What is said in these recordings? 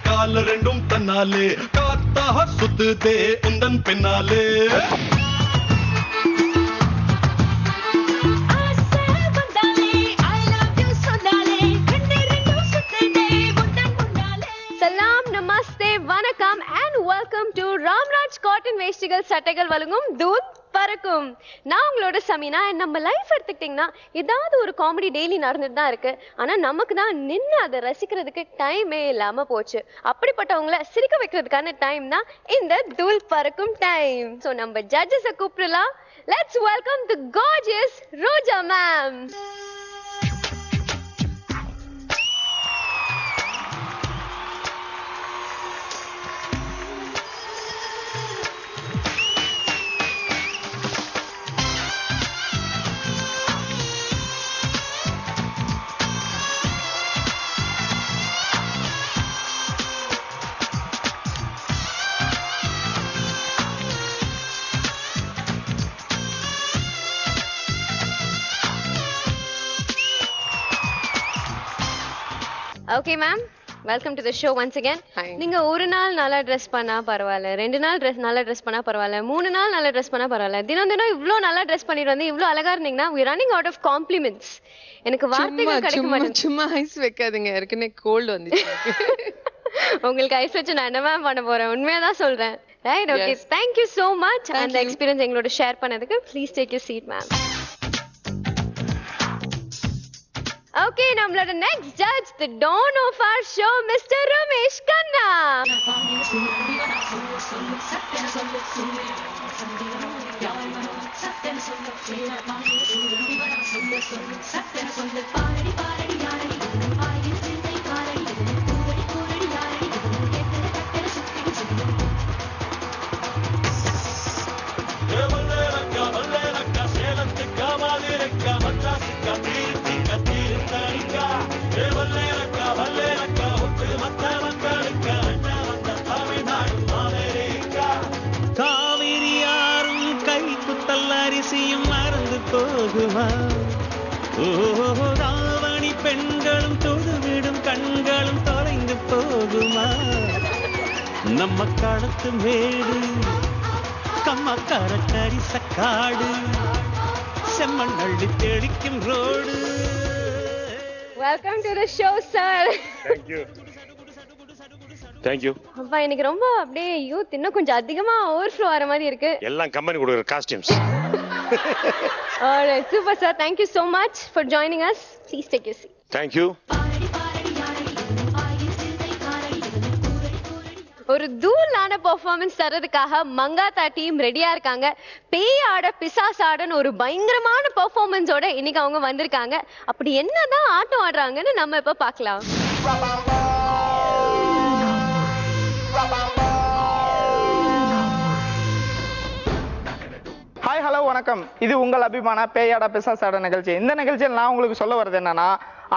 கால் ரெண்டும் தன்னாலே காத்தாக சுத்துதே உந்தன் பின்னாலே வணக்கம் and welcome to Ramraj cotton வேஷ்டிகள் சட்டைகள் வழங்கும் தூள் பறக்கும். நான் உங்களோட சமீனா. நம்ம லைஃப் எடுத்துக்கிட்டீங்கன்னா ஏதாவது ஒரு காமெடி டெய்லி நடந்துட்டு தான் இருக்கு. ஆனா நமக்கு தான் நின்று அதை ரசிக்கிறதுக்கு டைமே இல்லாம போச்சு. அப்படிப்பட்டவங்களை சிரிக்க வைக்கிறதுக்கான டைம் தான் இந்த தூள் பறக்கும் டைம். ஸோ நம்ம ஜட்ஜஸை கூப்பிடலாம். Let's welcome the gorgeous Roja ma'am. Okay ma'am, welcome to the show once again. நீங்க ஒரு நாள் நல்லா ட்ரெஸ் பண்ணா பரவாயில்ல, 2 நாள் நல்லா ட்ரெஸ் பண்ணா பரவாயில்ல, 3 நாள் நல்லா ட்ரெஸ் பண்ணா பரவாயில்ல, தினம் தினம் இவ்ளோ நல்லா ட்ரெஸ் பண்ணிட்டு வந்து இவ்ளோ அழகா இருந்தீங்கன்னா we running out of compliments. எனக்கு வார்த்தைகள் கிடைக்க மாட்டேங்குது. சும்மா ஐஸ் வைக்காதீங்க, ஏற்கனவே கோல்ட் வந்துச்சு. உங்களுக்கு ஐஸ் வச்சு நான் என்ன மேம் பண்ண போறேன்? உண்மையா தான் சொல்றேன். Right, okay, thank you so much and the experience எங்களோட ஷேர் பண்ணதுக்கு. Please take your seat ma'am. Okay, நம்மளோட next judge, the dawn of our show, Mr. Ramesh Khanna. மறந்து போகுமா? ராவணி பெண்களும் தொழுவிடும் கண்களும் தொலைந்து போகுமா? நம்ம களத்து மேடு கம்மக்கார கரிசக்காடு செம்மண் அள்ளி தெளிக்கும் road. Welcome to the show sir. Thank you. அப்பா எனக்கு ரொம்ப அப்படியே யூத் இன்னும் கொஞ்சம் அதிகமா ஓவர்ஃப்ளோ ஆற மாதிரி இருக்கு. எல்லாம் கம்பெனி கொடுக்குற costumes. Alright, super sir. Thank you so much for joining us. Please take your seat. Thank you. ஒரு தூளான பெர்ஃபார்மன்ஸ் தரதுக்காக மங்காத்தா டீம் ரெடியா இருக்காங்க. பேயாட பிசாசாடன்னு ஒரு பயங்கரமான பெர்ஃபார்மன்ஸோட இன்னைக்கு அவங்க வந்திருக்காங்க. அப்படி என்னதான் ஆட்டம் ஆடுறாங்கன்னு நம்ம இப்ப பார்க்கலாம். ஹாய், ஹலோ, வணக்கம். இது உங்கள் அபிமான பேயாட பிசாசாட நிகழ்ச்சி. இந்த நிகழ்ச்சியில் நான் உங்களுக்கு சொல்ல வர்றது என்னன்னா,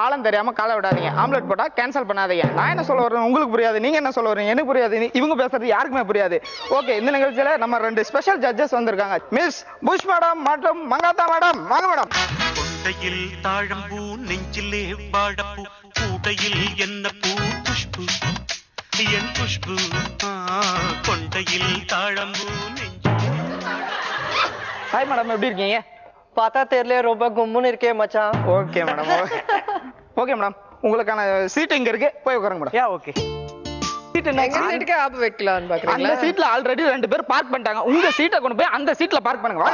ஆழம் தெரியாம காலை விடாதீங்க, ஆம்லெட் போட்டா கேன்சல் பண்ணாதீங்க. நான் என்ன சொல்ல வரேன் உங்களுக்கு புரியாது, நீங்க என்ன சொல்ல வரீங்க எனக்கு புரியாது, இவங்க பேசுறது யாருக்குமே புரியாது. ஓகே, இந்த நிகழ்ச்சியில நம்ம 2 ஸ்பெஷல் ஜட்ஜஸ் வந்திருக்காங்க, மிஸ் புஷ் மேடம் மற்றும் மங்காத்தா மேடம். வாங்க மேடம். கொண்டையில் தாழம்பூ நெஞ்சிலே வாழப்பூ கூடையில் என்ன பூ புஷ்பு என் புஷ்பு கொண்டையில் தாழம்பூ நெஞ்சு. ஹாய் மேடம், எப்படி இருக்கீங்க? பார்த்தா தெரியல, ரொம்ப கும்முன்னு இருக்கே மச்சான். Okay madam. ஓகே மேடம், உங்களுக்கான சீட் இங்க இருக்கு, போய் உட்காருங்க மேடம். Yeah okay. எங்க சீட்டுக்கு ஆப் வைக்கலாம்னு பாக்குறீங்களா? அந்த சீட்ல ஆல்ரெடி 2 பேர் பார்க் பண்ணிட்டாங்க. உங்க சீட்டை கொண்டு போய் அந்த சீட்ல பார்க் பண்ணுங்க.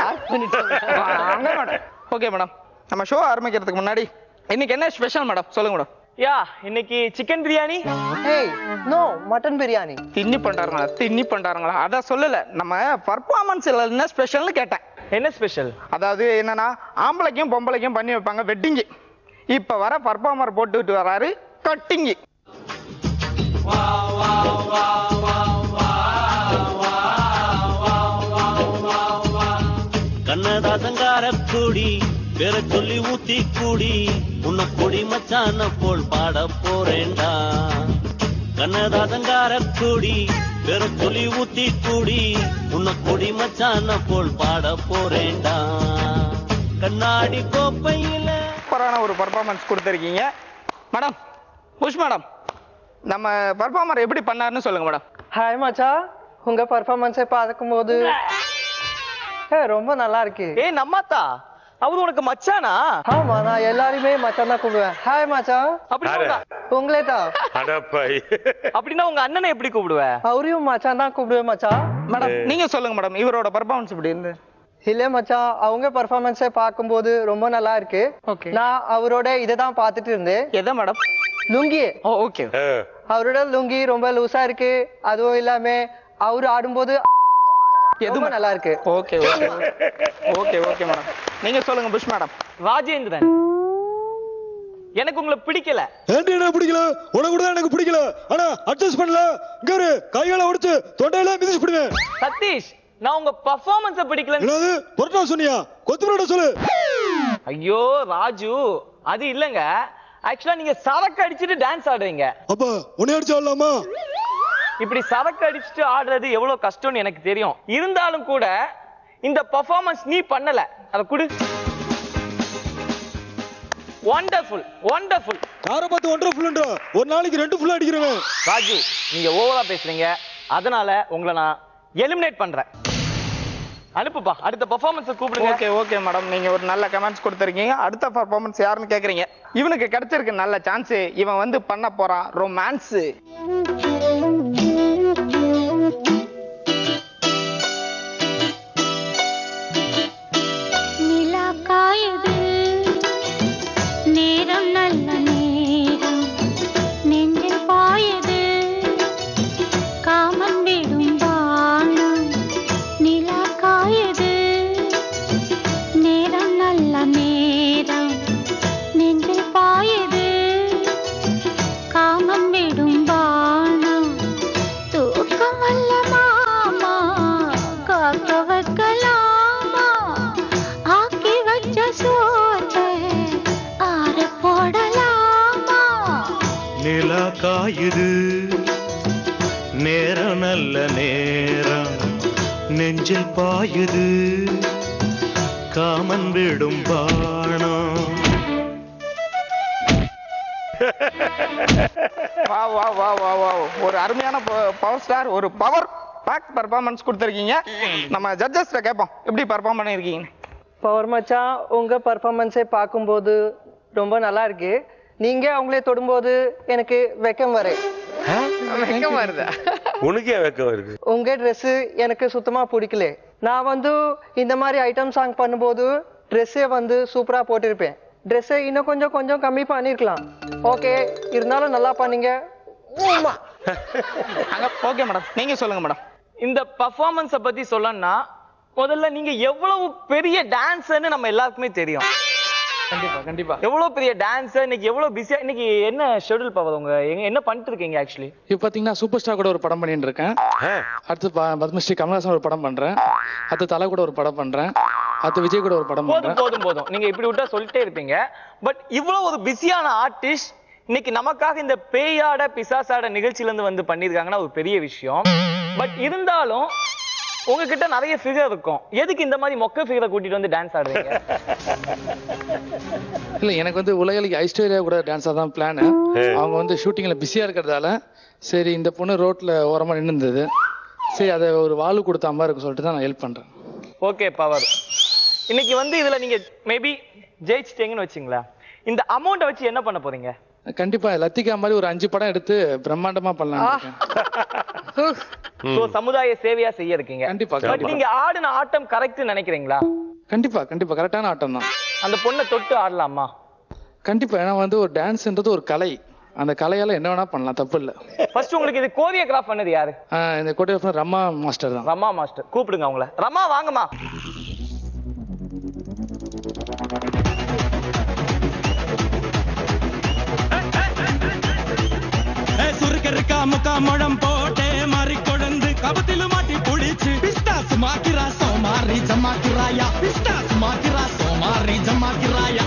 அங்க மேடம். ஓகே மேடம், நம்ம ஷோ ஆரம்பிக்கிறதுக்கு முன்னாடி இன்னைக்கு என்ன ஸ்பெஷல் மேடம் சொல்லுங்க மேடம். யா, இன்னைக்கு சிக்கன் பிரியாணி. ஏய் நோ, மட்டன் பிரியாணி. தின்னி பண்றாங்களா? அத சொல்லல, நம்ம பர்ஃபார்மன்ஸ்ல என்ன ஸ்பெஷல்னு கேட்டேன். என்ன ஸ்பெஷல்? அதாவது என்னன்னா, ஆம்பளைக்கும் பொம்பளைக்கும் பண்ணி வைப்பாங்க வெட்டிங். இப்ப வர பர்ஃபார்மர் போட்டுட்டு வராரு கட்டிங். கூடி வேற சொல்லி ஊத்தி கூடி உன்னை கொடி மச்சான போல் பாட போறேன்டா கண்ணதாதங்கார கூடி வேற சொல்லி ஊத்தி கூடி உன்னை கொடி மச்சான போல் பாட போறேன்டா கண்ணாடி கோப்பையில சூப்பரான ஒரு பர்ஃபார்மன்ஸ் கொடுத்துருக்கீங்க மேடம். புஷ் மேடம், நம்ம பர்ஃபார்மர் எப்படி பண்ணாருன்னு சொல்லுங்க மேடம். ஹாய் மச்சான், உங்க பர்ஃபார்மன்ஸை பார்க்கும்போது ரொம்ப நல்லா இருக்கு. ஏய் நம்மாத்தா அவரு உனக்கு மச்சானா? ஆமா, நான் எல்லாருமே மச்சான் தான் கூப்பிடுவேன். ஹாய் மச்சான். அப்படின்னா உங்களே தான். அடப்பாய். அப்படின்னா உங்க அண்ணனை எப்படி கூப்பிடுவ? அவரையும் மச்சான் தான் கூப்பிடுவேன் மச்சான். மேடம் நீங்க சொல்லுங்க மேடம், இவரோட பர்ஃபார்மன்ஸ் இப்படி இருந்து. இல்ல மச்சான், அவங்க பர்ஃபார்மன்ஸை பார்க்கும்போது ரொம்ப நல்லா இருக்கு. Okay. நான் அவரோட இதை தான் பார்த்துட்டு இருந்தேன். எதை மேடம்? லுங்கி. ஓகே. அவரோட லுங்கி ரொம்ப லூசா இருக்கு. அதுவும் இல்லாம அவரு ஆடும்போது எதுவும் நல்லா இருக்கு. Okay okay okay okay madam. நீங்க சொல்லுங்க புஷ் மேடம். ராஜேந்திரன், எனக்கு உங்களை பிடிக்கல. ஏன்டி என்ன பிடிக்கல? உனக்கு கூட எனக்கு பிடிக்கல. ஆனா அட்ஜஸ்ட் பண்ணல. இங்க ஒரு கையால உடைச்சு தொண்டையில மிதிச்சு விடுவேன். சதீஷ், நான் உங்க பெர்ஃபார்மன்ஸ பிடிக்கல. என்னது பொருட்டா சொன்னியா? கொத்துபரோட சொல்லு. ஐயோ ராஜு, அது இல்லங்க. ஆக்சுவலா நீங்க சரக்கு அடிச்சிட்டு டான்ஸ் ஆடுறீங்க. அப்ப உன்னை அடிச்சு ஆடலாமா? இப்படி சரக்கு அடிச்சிட்டு ஆடுறது எவ்வளவு கஷ்டம்னு எனக்கு தெரியும். இருந்தாலும் கூட இந்த பெர்ஃபார்மன்ஸ் நீ பண்ணல. அத குடு. Wonderful wonderful. யார பார்த்து ஒண்டர்ஃபுல்ன்ற? ஒரு நாளைக்கு 2 ஃபுல்லா அடிக்கிறேன். ராஜு, நீங்க ஓவரா பேசுறீங்க. அதனால உங்களை நான் எலிமினேட் பண்றேன். அனுப்புப்பா, அடுத்த பெர்ஃபார்மன்ஸ் கூப்பிடுங்க. ஓகே ஓகே மேடம், நீங்க ஒரு நல்ல கமெண்ட்ஸ் கொடுத்துருக்கீங்க. அடுத்த பர்ஃபார்மன்ஸ் யாருன்னு கேக்குறீங்க. இவனுக்கு கிடைச்சிருக்கு நல்ல சான்ஸ். இவன் வந்து பண்ண போறான் ரொமான்ஸ். நிலா காயுது, நேரம் நல்ல நேரம், நெஞ்சில் பாயுது காமன் விடும் வானம். நிலா காயுது, நேரம் நல்ல நேரம், நெஞ்சில் பாயுது காமன் விடும் வானம். தூக்கம் வல்ல மாமா காக்க வைக்கலாமா, ஆக்கி வச்ச சோற்றை ஆற போடலாமா. நிலா காயுது நேரம் நல்ல நேரம் நெஞ்சில் பாயுது காமன் விடும் பாணம். வா வா வா வா வா, ஒரு அருமையான பவர் ஸ்டார், ஒரு பவர் பேக் பர்ஃபார்மன்ஸ் கொடுத்துருக்கீங்க. நம்ம ஜட்ஜஸ்ட கேட்போம் எப்படி பர்ஃபார்ம் பண்ணிருக்கீங்க. பவர் மச்சான், உங்க பர்ஃபார்மன்ஸை பார்க்கும்போது ரொம்ப நல்லா இருக்கு. நீங்க அவங்களே தொடும்போது எனக்கு வெக்கம் வரு. வெக்கம் வருதா? உனக்கே வெக்கம் வருது. உங்க Dress எனக்கு சுத்தமா பிடிக்கல. நான் வந்து இந்த மாதிரி ஐட்டம் சாங் பண்ணும்போது ட்ரெஸ்ஸே வந்து சூப்பரா போட்டிருப்பேன். ட்ரெஸ்ஸை இன்னும் கொஞ்சம் கொஞ்சம் கம்மி பண்ணிருக்கலாம். ஓகே, இருந்தாலும் நல்லா பண்ணீங்க. ஓகே மேடம், நீங்க சொல்லுங்க மேடம். இந்த பெர்ஃபார்மன்ஸ பத்தி சொல்லணும்னா முதல்ல நீங்க எவ்வளவு பெரிய டான்ஸர்னு நம்ம எல்லாருக்குமே தெரியும். கண்டிப்பா கண்டிப்பா. எவ்வளவு பெரிய டான்ஸர், இன்னைக்கு எவ்வளவு பிஸியா, இன்னைக்கு என்ன ஷெட்யூல் பவர் உங்க என்ன பண்ணிட்டு இருக்கீங்க? ஆக்சுவலி இப்போ பாத்தீங்கன்னா சூப்பர் ஸ்டார் கூட ஒரு படம் பண்ணிட்டு இருக்கேன். அடுத்து பத்மஸ்ரீ கமல்ஹாசன் ஒரு படம் பண்றேன். அடுத்து தலை கூட ஒரு படம் பண்றேன். அடுத்து விஜய் கூட ஒரு படம் பண்றேன். போதும் போதும் போதும், நீங்க இப்படி விட்டா சொல்லிட்டே இருப்பீங்க. பட் இவ்வளவு ஒரு பிஸியான ஆர்டிஸ்ட் இன்னைக்கு நமக்காக இந்த பேயாட பிசாசாட நிகழ்ச்சியில இருந்து வந்து பண்ணிருக்காங்கன்னா ஒரு பெரிய விஷயம். பட் இருந்தாலும் உங்ககிட்ட நிறைய ஃபிகர் இருக்கும். எதுக்கு இந்த மாதிரி மொக்க ஃபிகரை கூட்டிட்டு வந்து டான்ஸ் ஆடுறீங்க? இல்ல, எனக்கு வந்து உலகிற்கு ஐஸ்வர்யா கூட டான்ஸா தான் பிளான். அவங்க வந்து ஷூட்டிங்ல பிஸியா இருக்கிறதால சரி இந்த பொண்ணு ரோட்ல ஓரமா நின்று இருந்தது, சரி அதை ஒரு வாழ்வு கொடுத்த மாதிரி இருக்கும் சொல்லிட்டு தான் நான் ஹெல்ப் பண்றேன். ஓகே பவர், இன்னைக்கு வந்து இதுல நீங்க மேபி ஜெயிச்சிட்டீங்கன்னு வச்சுங்களா, இந்த அமௌண்ட்டை வச்சு என்ன பண்ண போறீங்க? கண்டிப்பா லத்திகா மாதிரி ஒரு 5 படம் எடுத்து பிரம்மாண்டமா பண்ணலாம். சோ சமுதாய சேவையா செய்ய இருக்கீங்க. கண்டிப்பா பட் கண்டிப்பா நீங்க ஆடின ஆட்டம் கரெக்ட் நினைக்கிறீங்களா? கண்டிப்பா கண்டிப்பா கரெக்டான ஆட்டம் தான். அந்த பொண்ணை தொட்டு ஆடலாமா? கண்டிப்பா, ஏன்னா வந்து ஒரு டான்ஸ்ன்றது ஒரு கலை. அந்த கலையால என்ன வேணா பண்ணலாம், தப்பு இல்ல. ஃபர்ஸ்ட் உங்களுக்கு இது கோரியோகிராஃப் பண்ணது யாரு? இந்த கோரியோகிராஃபர் ரமா மாஸ்டர் தான். ரமா மாஸ்டர், கூப்பிடுங்க அவங்கள. ரமா வாங்கம்மா. சுருக்கருக்கா முக்கா முழம் போட்டே மாறி கொழுந்து கபத்தில மாட்டி புடிச்சு பிஸ்டாஸ் மாக்கிரா சோமாரி ஜமாக்கிராயா பிஸ்டாஸ் மாக்கிரா சோமா சோமாரி ஜமாக்கிறாயா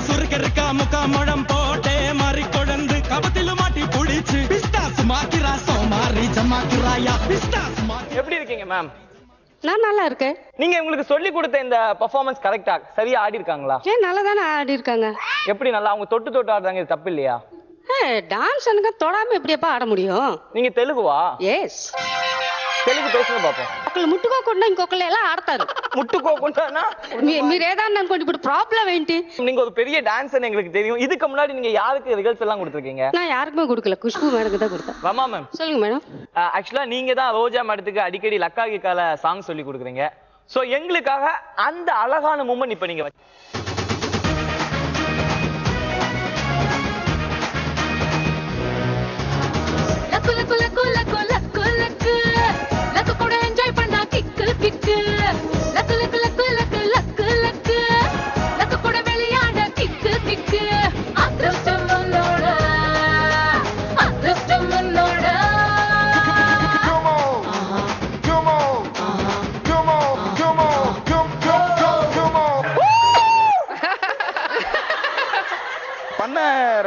சுருக்க இருக்கா முக்கா முழம் போட்டே மாறி கொழுந்து கபத்தில மாட்டி புடிச்சு பிஸ்தாஸ் மாக்கிறா சோமாரி ஜமாக்கிறாயா பிஸ்தாஸ் எப்படி இருக்கீங்க மேம்? நான் நல்லா இருக்கேன். நீங்க உங்களுக்கு சொல்லி கொடுத்த இந்த பெர்ஃபார்மன்ஸ் கரெக்டா சரியா ஆடி இருக்காங்களா? ஏன் நல்லா தானே ஆடி இருக்காங்க. எப்படி நல்லா அவங்க தொட்டு தொட்டு ஆடுறாங்க, இது தப்பு இல்லையா? டான்ஸ் எனக்கு தொடாம எப்படியப்பா ஆட முடியும்? நீங்க தெலுங்குவா? எஸ். తెలుగు పేసిన పాపం ఒకళ్ళు ముట్టుకోకుండా ఇంకొకళ్ళు ఎలా ఆడతారు? ముట్టుకోకుండానా? మీరు ఏదన్నా అనుకోండి, ఇప్పుడు ప్రాబ్లం ఏంటి? நீங்க ஒரு பெரிய டான்சர் எங்களுக்கு தெரியும். இதுக்கு முன்னாடி நீங்க யாருக்கு ரிகல்ஸ் எல்லாம் கொடுத்திருக்கீங்க? நான் யாருக்குமே கொடுக்கல, குஷ்பு மேடத்துக்கு தான் கொடுத்தேன். ரமா மேம் சொல்லுங்க மேடம். ஆக்சுவலா நீங்க தான் ரோஜா மேடத்துக்கு அடிக்கடி லக்கா கிக்கால சாங் சொல்லி கொடுக்குறீங்க. சோ எங்களுக்காக அந்த அழகான மூமெண்ட் இப்ப நீங்க luck luck luck luck luck luck luck கூட என்ஜாய் பண்ணா kick kick luck luck luck luck luck luck luck கூட விளையாட கிக்கு கிக்கு அதிர்ஷ்டம் உன்னோட அதிர்ஷ்டம் உன்னோட பண்ண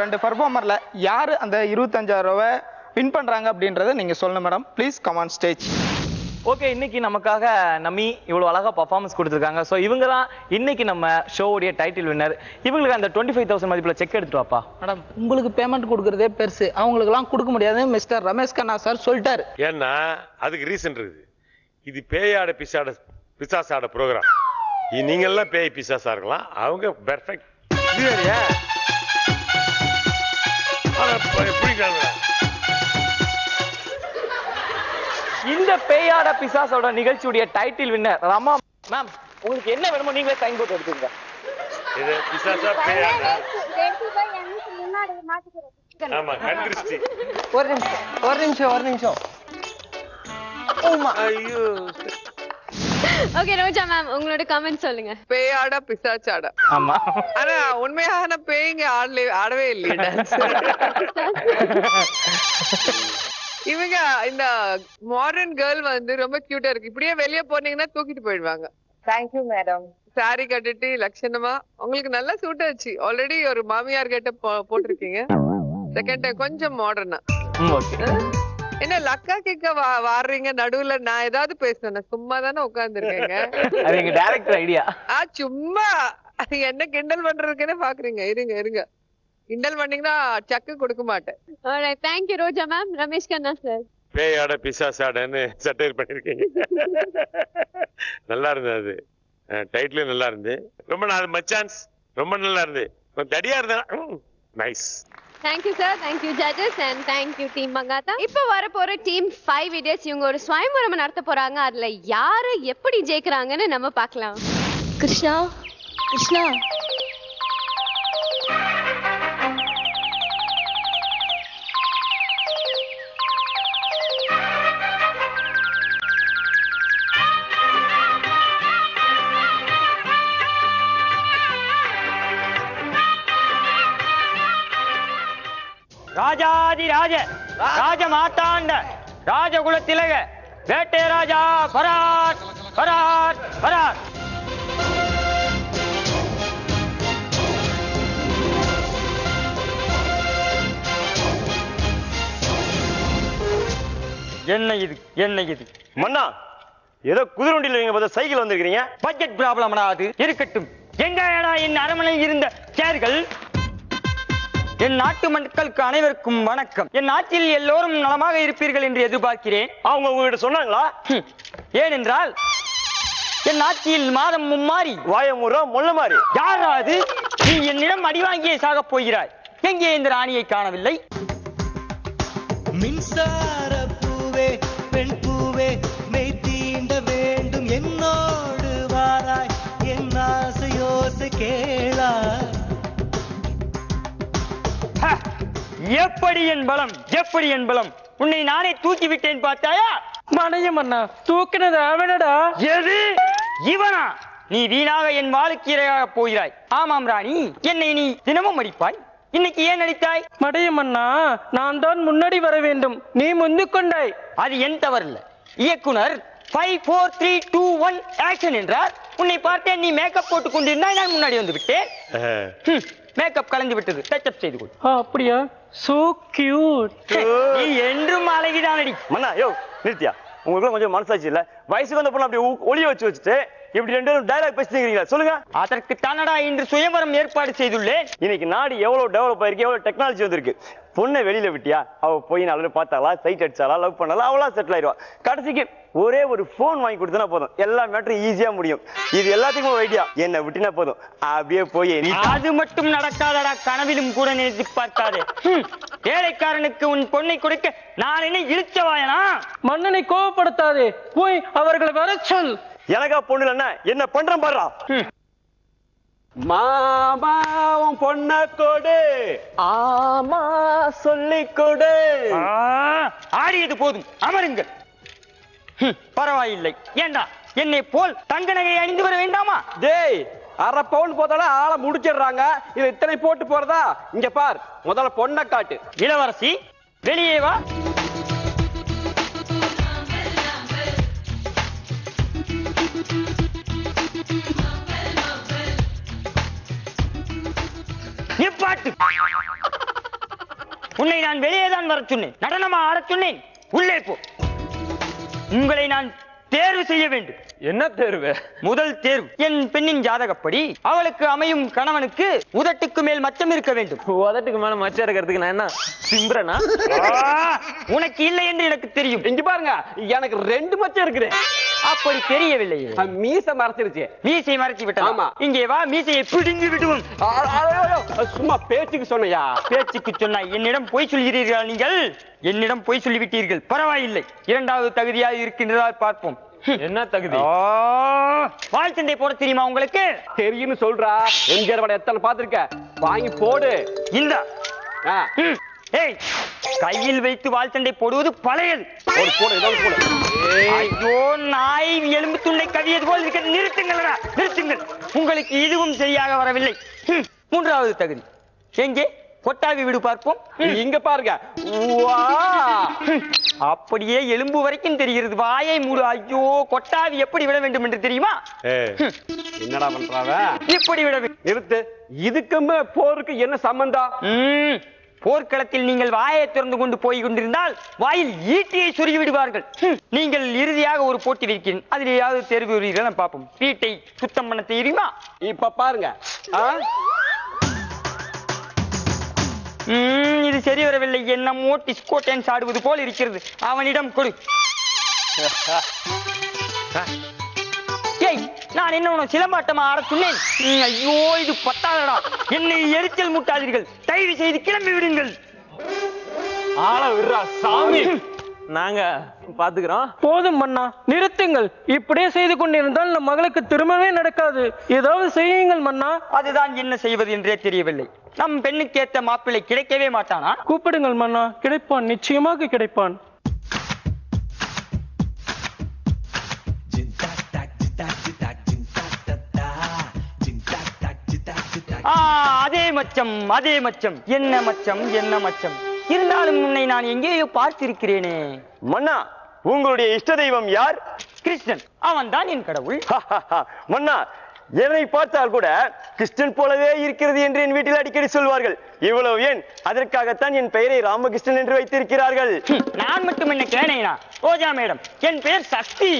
2 பெர்ஃபார்மர்ல யாரு அந்த 25,000 ரூபாய் வின் பண்றாங்க அப்படின்றத நீங்க சொல்லணும் madam. Please come on stage. Okay, இன்னைக்கு நமக்காக நம்மி இவ்வளவு அழகா பர்ஃபார்மன்ஸ் கொடுத்துருக்காங்க. ஸோ இவங்க தான் இன்னைக்கு நம்ம ஷோவுடைய டைட்டில் வின்னர். இவங்களுக்கு அந்த 25,000 மதிப்புல செக் எடுத்துட்டு வாப்பா. மேடம், உங்களுக்கு பேமெண்ட் கொடுக்கறதே பெருசு, அவங்களுக்கு எல்லாம் கொடுக்க முடியாது மிஸ்டர் ரமேஷ் கண்ணா சார் சொல்லிட்டாரு. ஏன்னா அதுக்கு ரீசன் இருக்குது. இது பேயாட பிசாசாட ப்ரோக்ராம். நீங்க எல்லாம் பேய் பிசாசா இருக்கலாம், அவங்க பெர்ஃபெக்ட். இந்த பேயாட பிசாசோட நிகழ்ச்சியுடைய டைட்டில் வின்னர் ரமா மேம். உங்களுக்கு என்ன வேணுமோ நீங்களே சைன் போட்டு எடுத்துங்க. இது பிசாசா பேயாடா? ஆமா, கண்திருஷ்டி. ஒரு நிமிஷம் ஐயோ. ஓகே ரோஜா மேம், உங்களோட கமெண்ட் சொல்லுங்க. பேயாடா பிசாச்சாடா? ஆமா. ஆனா உண்மையான பேய்ங்க ஆடவே இல்லையே டான்ஸ். இவங்க இந்த மாடர்ன் கேர்ள் வந்து ரொம்ப கியூட்டா இருக்கு. இப்படியே வெளியே போனீங்கன்னா தூக்கிட்டு போயிடுவாங்க. Thank you madam. சாரி கட்டிட்டு லட்சணமா உங்களுக்கு நல்லா சூட் ஆச்சு. ஆல்ரெடி ஒரு மாமியார் கிட்ட போட்டிருக்கீங்க. செகண்ட் டைம் கொஞ்சம் மாடர்னா. என்ன லக்கா கிக்க வாடுறீங்க நடுவுல? நான் ஏதாவது பேசுனேன்? சும்மா தானே உட்கார்ந்துருக்கேங்க. அது எங்க டைரக்டர் ஐடியா. சும்மா என்ன கிண்டல் பண்றதுக்குன்னு பாக்குறீங்க. இருங்க கிண்டல் பண்ணீங்கன்னா சக்கு கொடுக்க மாட்டேன். Alright, thank you Roja ma'am. Ramesh Kanna sir, பேயாட பிசாசாடன்னு சட்டையில் பண்ணிருக்கீங்க. நல்லா இருந்தது, அது டைட்டிலும் நல்லா இருந்து. ரொம்ப நாள் மச்சான்ஸ் ரொம்ப நல்லா இருந்து. தடியா இருந்தா nice. thank you sir, thank you judges and thank you team Mankatha. இப்போ வர போற டீம் 5 idiots இவங்க ஒரு ஸ்வயம்வரம் நடத்த போறாங்க. அதுல யாரு எப்படி ஜெயிக்கறாங்கன்னு நம்ம பார்க்கலாம். கிருஷ்ணா கிருஷ்ணா ராஜாதி ராஜ ராஜ மாத்தாண்ட ராஜகுல திலக வேட்டை ராஜா பரார் பரார் பரார். என்ன இது மன்னா, ஏதோ குதிரை வண்டியில் நீங்க பார்த்தா சைக்கிள் வந்திருக்கீங்க. பட்ஜெட் ப்ராப்ளம் அது இருக்கட்டும். எங்கடா என் அரண்மனையில் இருந்த சேர்கள்? என் நாட்டு மக்களுக்கு அனைவருக்கும் வணக்கம். என் நாட்டில் எல்லோரும் நலமாக இருப்பீர்கள் என்று எதிர்பார்க்கிறேன். அவங்க உங்ககிட்ட சொன்னாங்களா? ஏனென்றால் என் நாட்டில் மாதம் மும்மாறி வாயமுறா முள்ள மாதிரி. யாராவது நீ என்னிடம் அடி வாங்கியே சாகப் போகிறாய். எங்கே இந்த ராணியை காணவில்லை? மின்சார பூவே பெண் பூவே மெய் தீண்ட வேண்டும் என்னோடு வாராய் என் ஆசையோசை கேளா. எப்படி என் பலம் உன்னை நானே தூக்கி விட்டேன் பார்த்தாயா? மடையம் அண்ணா, தூக்கினது அவனடா. எது இவனா? நீ வீணாக என் வாளுக்கு இரையாக போகிறாய். ஆமாம் ராணி, என்னை நீ தினமும் அடிப்பாய். இன்னைக்கு ஏன் அடித்தாய்? மடையம் அண்ணா, நான் தான் முன்னாடி வர வேண்டும், நீ முந்திக் கொண்டாய். அது என் தவறில்ல. இயக்குனர் 5 4 3 2 1 ஆக்ஷன் என்றார். உன்னை பார்த்தேன், நீ மேக்கப் போட்டு கொண்டிருந்தாய், நான் முன்னாடி வந்து விட்டேன். மேக்கப் கலந்து விட்டது, டச்சப் செய்து கொள். அப்படியா? So cute. நீ என்றும் அழகிதானடி. மன்னா யோ நித்யா, உங்களுக்கு கொஞ்சம் மனசாட்சி இல்ல? வயசுக்கு வந்த பொண்ணு அப்படியே ஒளிய வச்சுட்டு இப்படி ரெண்டு டயலாக் பேசிக்கிறீங்களா? சொல்லுங்க. அதற்கு தானடா இன்று சுயவரம் ஏற்பாடு செய்துள்ளேன். இன்னைக்கு நாடு எவ்வளவு டெவலப் ஆயிருக்கு, எவ்வளவு டெக்னாலஜி வந்திருக்கு. பொண்ணை வெளியில விட்டியா, அவ போய் நல்லா பார்த்தாளா, சைட் அடிச்சாலா, லவ் பண்ணாலா, அவளா செட்டில் ஆயிடுவா. கடைசிக்கு ஒரே ஒரு போன் வாங்கி கொடுத்தனா போதும், எல்லா மேட்டரும் ஈஸியா முடியும். இது எல்லாத்துக்கும் ஒரு ஐடியா, என்ன விட்டினா போதும், அப்படியே போய். அது மட்டும் நடக்காதடா, கனவிலும் கூட நினைத்து பார்க்காதே. ஏழைக்காரனுக்கு உன் பொண்ணை கொடுக்க நான் என்ன இழுச்சவாயனா? மன்னனை கோவப்படுத்தாதே, போய் அவர்களை வர சொல். எனக்கா பொண்ணு இல்லைன்னா என்ன பண்றேன் பாடுறா. மாமா உன் பொண்ண கொடு, ஆமா சொல்லி கொடு. ஆடியது போதும், அமருங்கள். பரவாயில்லை, ஏண்டா என்னை போல் தங்க நகை அணிந்து வர வேண்டாமா? டேய், அரை பவுன் போதால ஆளை முடிச்சிடுறாங்க, இது இத்தனை போட்டு போறதா? இங்க பார், முதல்ல பொண்ணை காட்டு. இளவரசி வெளியே வா. நிப்பாட்டு. உன்னை நான் வெளியே தான் வர சொன்னேன், நடனமா ஆட சொன்னேன். உள்ளே போ. உங்களை நான் தேர்வு செய்ய வேண்டும். என்ன தேர்வு? முதல் தேர்வு, என் பெண்ணின் ஜாதகப்படி அவளுக்கு அமையும் கணவனுக்கு உதட்டுக்கு மேல் மச்சம் இருக்க வேண்டும். உதட்டுக்கு மேல மச்சம் இருக்கிறதுக்கு நான் என்ன சிம்ரனா? உனக்கு இல்லை என்று எனக்கு தெரியும். இங்க பாருங்க, எனக்கு 2 மச்சம் இருக்குது. அப்படி தெரியவில்லையே. மீசை மறைச்சிருச்சு. மீசை மறைச்சு விட்டா? ஆமா. இங்கே வா, மீசையை பிடுங்கி விடுவோம். சும்மா பேச்சுக்கு சொன்னையா? பேச்சுக்கு சொன்னாய். என்னிடம் பொய் சொல்கிறீர்களா நீங்கள்? என்னிடம் பொய் சொல்லிவிட்டீர்கள். பரவாயில்லை, 2வது தகுதியாக இருக்கின்றதா பார்ப்போம். என்ன தகுதி? வால் சண்டை போட தெரியுமா உங்களுக்கு? தெரியும்னு சொல்றா. எம்ஜிஆர் படம் எத்தனை பாத்திருக்க, வாங்கி போடு. இந்த ஏய், கையில் வைத்து வால் சண்டை போடுவது பழையது. போடு, ஏதாவது போடு. ஐயோ, நாய் எலும்பு துண்டை கவியது போல் இருக்கிறது. நிறுத்துங்களா, நிறுத்துங்கள். உங்களுக்கு இதுவும் சரியாக வரவில்லை. 3வது தகுதி எங்கே? கொட்டாவி விடு பார்ப்போம். இங்க பாருங்க. அப்படியே எலும்பு வரைக்கும் தெரிகிறது. வாயை மூடு. ஐயோ, கொட்டாவி எப்படி விட வேண்டும் என்று தெரியுமா? என்னடா பண்றாவ? இப்படி விட வேண்டும். நிறுத்து. இதுக்குமே போருக்கு என்ன சம்பந்தம்? போர்க்களத்தில் நீங்கள் வாயை திறந்து கொண்டு போய் கொண்டிருந்தால் வாயில் ஈட்டியை சொருகி விடுவார்கள். நீங்கள் இறுதியாக ஒரு போட்டி வைக்கிறேன், அதிலேயாவது தேர்வு வருவீர்கள் பார்ப்போம். வீட்டை சுத்தம் பண்ண தெரியுமா? இப்ப பாருங்க. இது சரி வரவில்லை. என்னமோ டிஸ்கோ டான்ஸ் ஆடுவது போல் இருக்கிறது. அவனிடம் கொடு. ஏய், நான் என்ன உனக்கு சிலம்பாட்டமா ஆட சொன்னேன்? ஐயோ, இது பத்தாதடா. என்னை எரிச்சல் மூட்டாதீர்கள், தயவு செய்து கிளம்பி விடுங்கள். ஆள விடுறா சாமி, நாங்க பாத்துக்கிறோம். போதும் மன்னா, நிறுத்துங்கள். இப்படியே செய்து கொண்டிருந்தால் நம் மகளுக்கு திருமணமே நடக்காது. ஏதாவது செய்யுங்கள் மன்னா. அதுதான் என்ன செய்வது என்றே தெரியவில்லை. நம் பெண்ணுக்கு ஏற்ற மாப்பிள்ளை கிடைக்கவே மாட்டானா? கூப்பிடுங்கள் மன்னா, கிடைப்பான், நிச்சயமாக கிடைப்பான். அதே மச்சம், அதே மச்சம். என்ன மச்சம், என்ன மச்சம். இருந்தாலும் உன்னை நான் எங்கேயோ பார்த்திருக்கிறேனே. மன்னா, உங்களுடைய இஷ்ட தெய்வம் யார்? கிருஷ்ணன். அவன் தான் என் கடவுள். மன்னா, என்னை பார்த்தால் கூட கிருஷ்ணன் போலவே இருக்கிறது என்று என் வீட்டில் அடிக்கடி சொல்வார்கள். இவ்வளவு ஏன்? அதற்காகத்தான் என் பெயரை ராமகிருஷ்ணன் என்று வைத்திருக்கிறார்கள். நான் மட்டும் என்ன கேனேனா? ரோஜா மேடம், என் பெயர் சக்தி.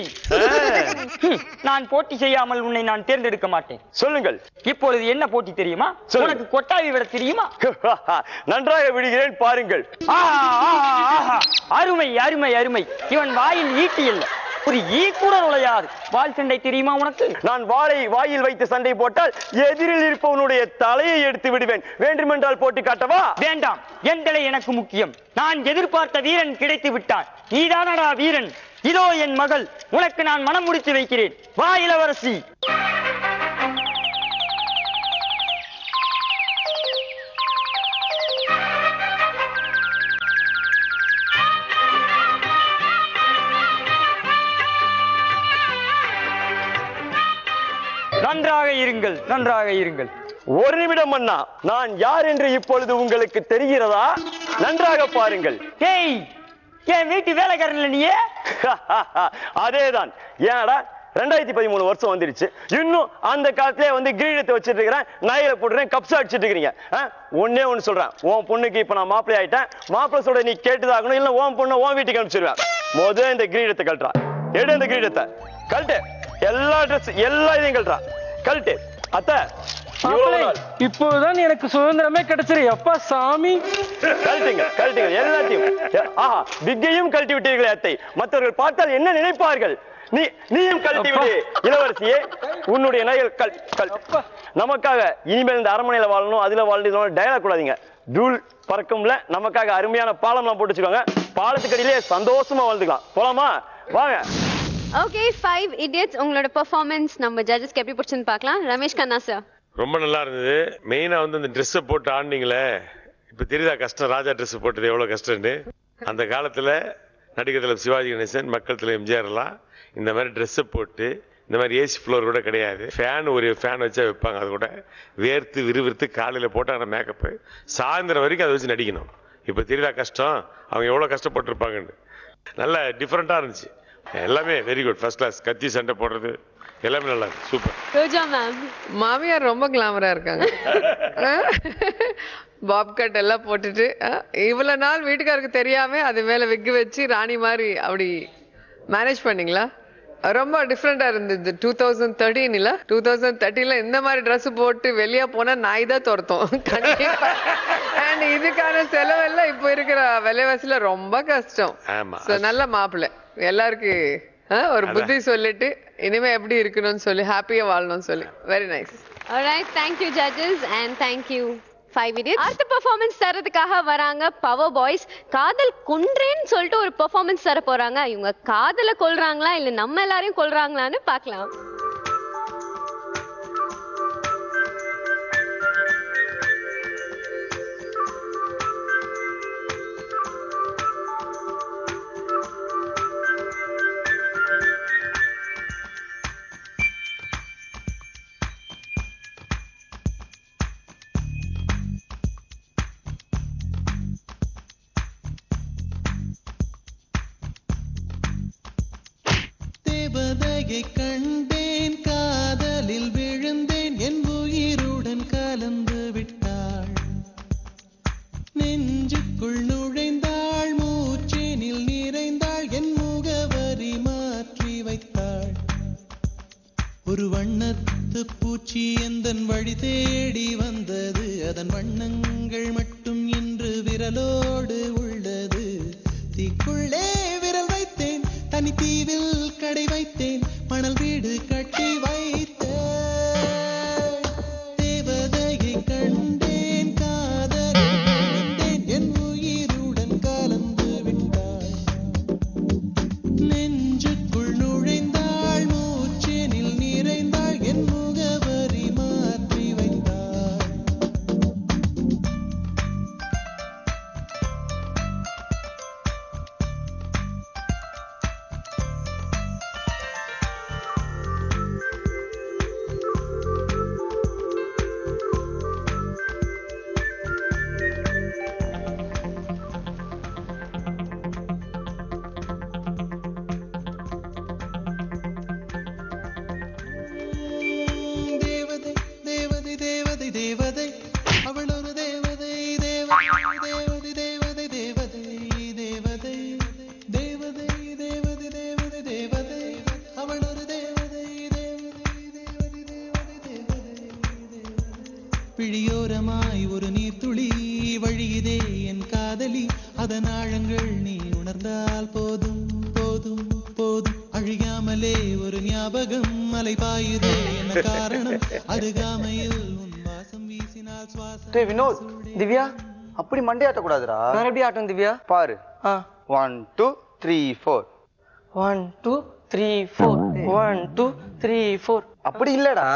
நான் போட்டி செய்யாமல் உன்னை நான் தேர்ந்தெடுக்க மாட்டேன். சொல்லுங்கள். இப்பொழுது என்ன போட்டி தெரியுமா? உனக்கு கொட்டாவி விட தெரியுமா? நன்றாக விடுகிறேன், பாருங்கள். அருமை, அருமை, அருமை. இவன் வாயில் ஈட்டி இல்லை, ஒரு ஈ கூட நுழையாது. வால் சண்டை தெரியுமா உனக்கு? நான் வாளை வாயில் வைத்து சண்டை போட்டால் எதிரில் இருப்பவனுடைய தலையை எடுத்து விடுவேன். வேண்டுமென்றால் போட்டு காட்டவா? வேண்டாம், என் தலை எனக்கு முக்கியம். நான் எதிர்பார்த்த வீரன் கிடைத்து விட்டான். நீதானடா வீரன். இதோ என் மகள், உனக்கு நான் மனம் முடித்து வைக்கிறேன். வா இளவரசி. நன்றாக இருங்கள், நன்றாக இருங்கள். ஒரு நிமிடம் அண்ணா, நான் யார் என்று இப்பொழுது உங்களுக்கு தெரிகிறதா? நன்றாக பாருங்கள். ஏய், என் வீட்டு வேலைக்காரன் நீயே? அதேதான். ஏடா, 2013 வருஷம் வந்துருச்சு, இன்னும் அந்த காலத்திலே வந்து கிரீடத்தை வச்சிட்டு இருக்கிறேன், நகையில போட்டுறேன், கப்ஸா அடிச்சிட்டு இருக்கிறீங்க. ஒன்னே ஒண்ணு சொல்றேன், உன் பொண்ணுக்கு இப்ப நான் மாப்பிள்ளை ஆயிட்டேன், மாப்பிள்ளை சொல்ற நீ கேட்டுதாகணும், இல்ல உன் பொண்ணு உன் வீட்டுக்கு அனுப்பிச்சிருவேன். முதல்ல இந்த கிரீடத்தை கழட்டுறா, எடு இந்த கிரீடத்தை கழட்டு, எல்லா ட்ரெஸ் எல்லா இதையும் கழட்டுறா, கழட்டு. அத்தை இப்போதான் எனக்கு சுதந்திரமே கிடைச்சிரு எப்பா சாமி. கழட்டுங்க கழட்டுங்க எல்லாத்தையும். ஆஹா, விக்கையும் கழட்டி விட்டீர்களே அத்தை, மற்றவர்கள் பார்த்தால் என்ன நினைப்பார்கள்? நீயும் கழட்டி விடு இளவரசியே, உன்னுடைய நகைகள் நமக்காக இனிமேல் இந்த அரண்மனையில வாழணும், அதுல வாழணும் டயலாக் கூடாதீங்க. தூள் பறக்கும்ல, நமக்காக அருமையான பாலம் எல்லாம் போட்டு வச்சுக்கோங்க, பாலத்துக்கு அடியிலே சந்தோஷமா வாழ்ந்துக்கலாம். போலாமா? வாங்க. ஓகே, 5 idiots உங்களோட பெர்ஃபார்மன்ஸ் நம்ம ஜட்ஜஸ்க்கு எப்படி பிடிச்சுன்னு பார்க்கலாம். ரமேஷ் கண்ணா சார். ரொம்ப நல்லா இருந்தது. மெயினா வந்து இந்த ட்ரெஸ்ஸை போட்டு ஆடினீங்களே, இப்ப தெரியுதா கஷ்டம், ராஜா ட்ரெஸ் போட்டது எவ்வளவு கஷ்டம்னு. அந்த காலத்துல நடிகர் தலைவர் சிவாஜி கணேசன், மக்கள் தலைவர் எம்ஜிஆர் எல்லாம் இந்த மாதிரி ட்ரெஸ்ஸை போட்டு, இந்த மாதிரி ஏசி ஃப்ளோர் கூட கிடையாது, ஒரு ஃபேன் வச்சா வைப்பாங்க, அது கூட வேர்த்து விறுவிறுத்து காலையில போட்டாங்க மேக்கப்பு, சாயந்தரம் வரைக்கும் அதை வச்சு நடிக்கணும். இப்ப தெரியுதா கஷ்டம், அவங்க எவ்வளவு கஷ்டப்பட்டிருப்பாங்கன்னு. நல்ல டிஃப்ரெண்டா இருந்துச்சு, எல்லாமே வெரி குட், ஃபர்ஸ்ட் கிளாஸ். கத்தி சண்டை போடுறது எல்லாமே நல்லா இருக்கு, சூப்பர். ரோஜா மேம். மாமியார் ரொம்ப கிளாமரா இருக்காங்க. பாப் கட் எல்லாம் போட்டுட்டு இவ்வளவு நாள் வீட்டுக்காருக்கு தெரியாம அது மேல விக்கு வச்சு ராணி மாதிரி அப்படி மேனேஜ் பண்ணீங்களா? ரொம்ப டிஃப்ரெண்டா இருந்தது. 2013 இல்ல 2013ல இந்த மாதிரி ட்ரெஸ் போட்டு வெளியே போனா நாய் தான் துரத்தும் கண்டிப்பா. அண்ட் இதுக்கான செலவெல்லாம் இப்போ இருக்கிற விலைவாசியில ரொம்ப கஷ்டம். நல்ல மாப்பிள்ளை எல்லாருக்கும் ஒரு புத்தி சொல்லிட்டு இனிமே எப்படி இருக்கணும்னு சொல்லி ஹாப்பியா வாழணும்னு சொல்லி. Very nice. Alright, thank you judges and thank you 5 idiots. அடுத்த பெர்ஃபார்மன்ஸ் தரதுக்காக வராங்க பவர் பாய்ஸ். காதல் குன்றேன்னு சொல்லிட்டு ஒரு பெர்ஃபார்மன்ஸ் தர போறாங்க. இவங்க காதல கொல்றாங்களா இல்ல நம்ம எல்லாரையும் கொல்றாங்களான்னு பார்க்கலாம். கண்டேன், காதலில் விழுந்தேன், என் உயிருடன் கலந்து விட்டாள், நெஞ்சுக்குள் நுழைந்தாள், மூச்சேனில் நிறைந்தாள், என் முகவரி மாற்றி வைத்தாள், ஒரு வண்ணத்து பூச்சி எந்தன் வழி தேடி வந்தது, அதன் வண்ணங்கள் மட்டும் இன்று விரலோடு உள்ளது, தீக்குள்ளே விரல் வைத்தேன், தனி தீவில் கடை வைத்தேன், மணல் வீடு கட்டி வைத்தேன், தேவதையை கண்டேன், காதலில் விழுந்தேன், என் உயிருடன் கலந்து விட்டாள், நெஞ்சுக்குள் நுழைந்தாள், மூச்சேனில் நிறைந்தாள், என் முகவரி மாற்றி வைத்தாள். தேவதை, அவள் ஒரு தேவதை, தேவதை, தேவதை, தேவதை, தேவதை, தேவதை, தேவதை, தேவதை, தேவதை, அவள் ஒரு தேவதை, தேவதை, தேவதை, தேவதை, பிழியோரமாய் ஒரு நீர்த்துளி வழியுதே என் காதலி, அதன் ஆழங்கள் நீ உணர்ந்தால் போதும் போதும் போதும், அழியாமலே ஒரு ஞாபகம் அலை பாயுதே என்ன காரணம், அருகாமையில் வினோத், திவ்யா அப்படி மண்டே ஆட்டக்கூடாதுடா. வேற எப்படி ஆட்டும் திவ்யா? பாரு. 1 2 3 4 1 2 3 4 1 2 3 4 அப்படி இல்லடா.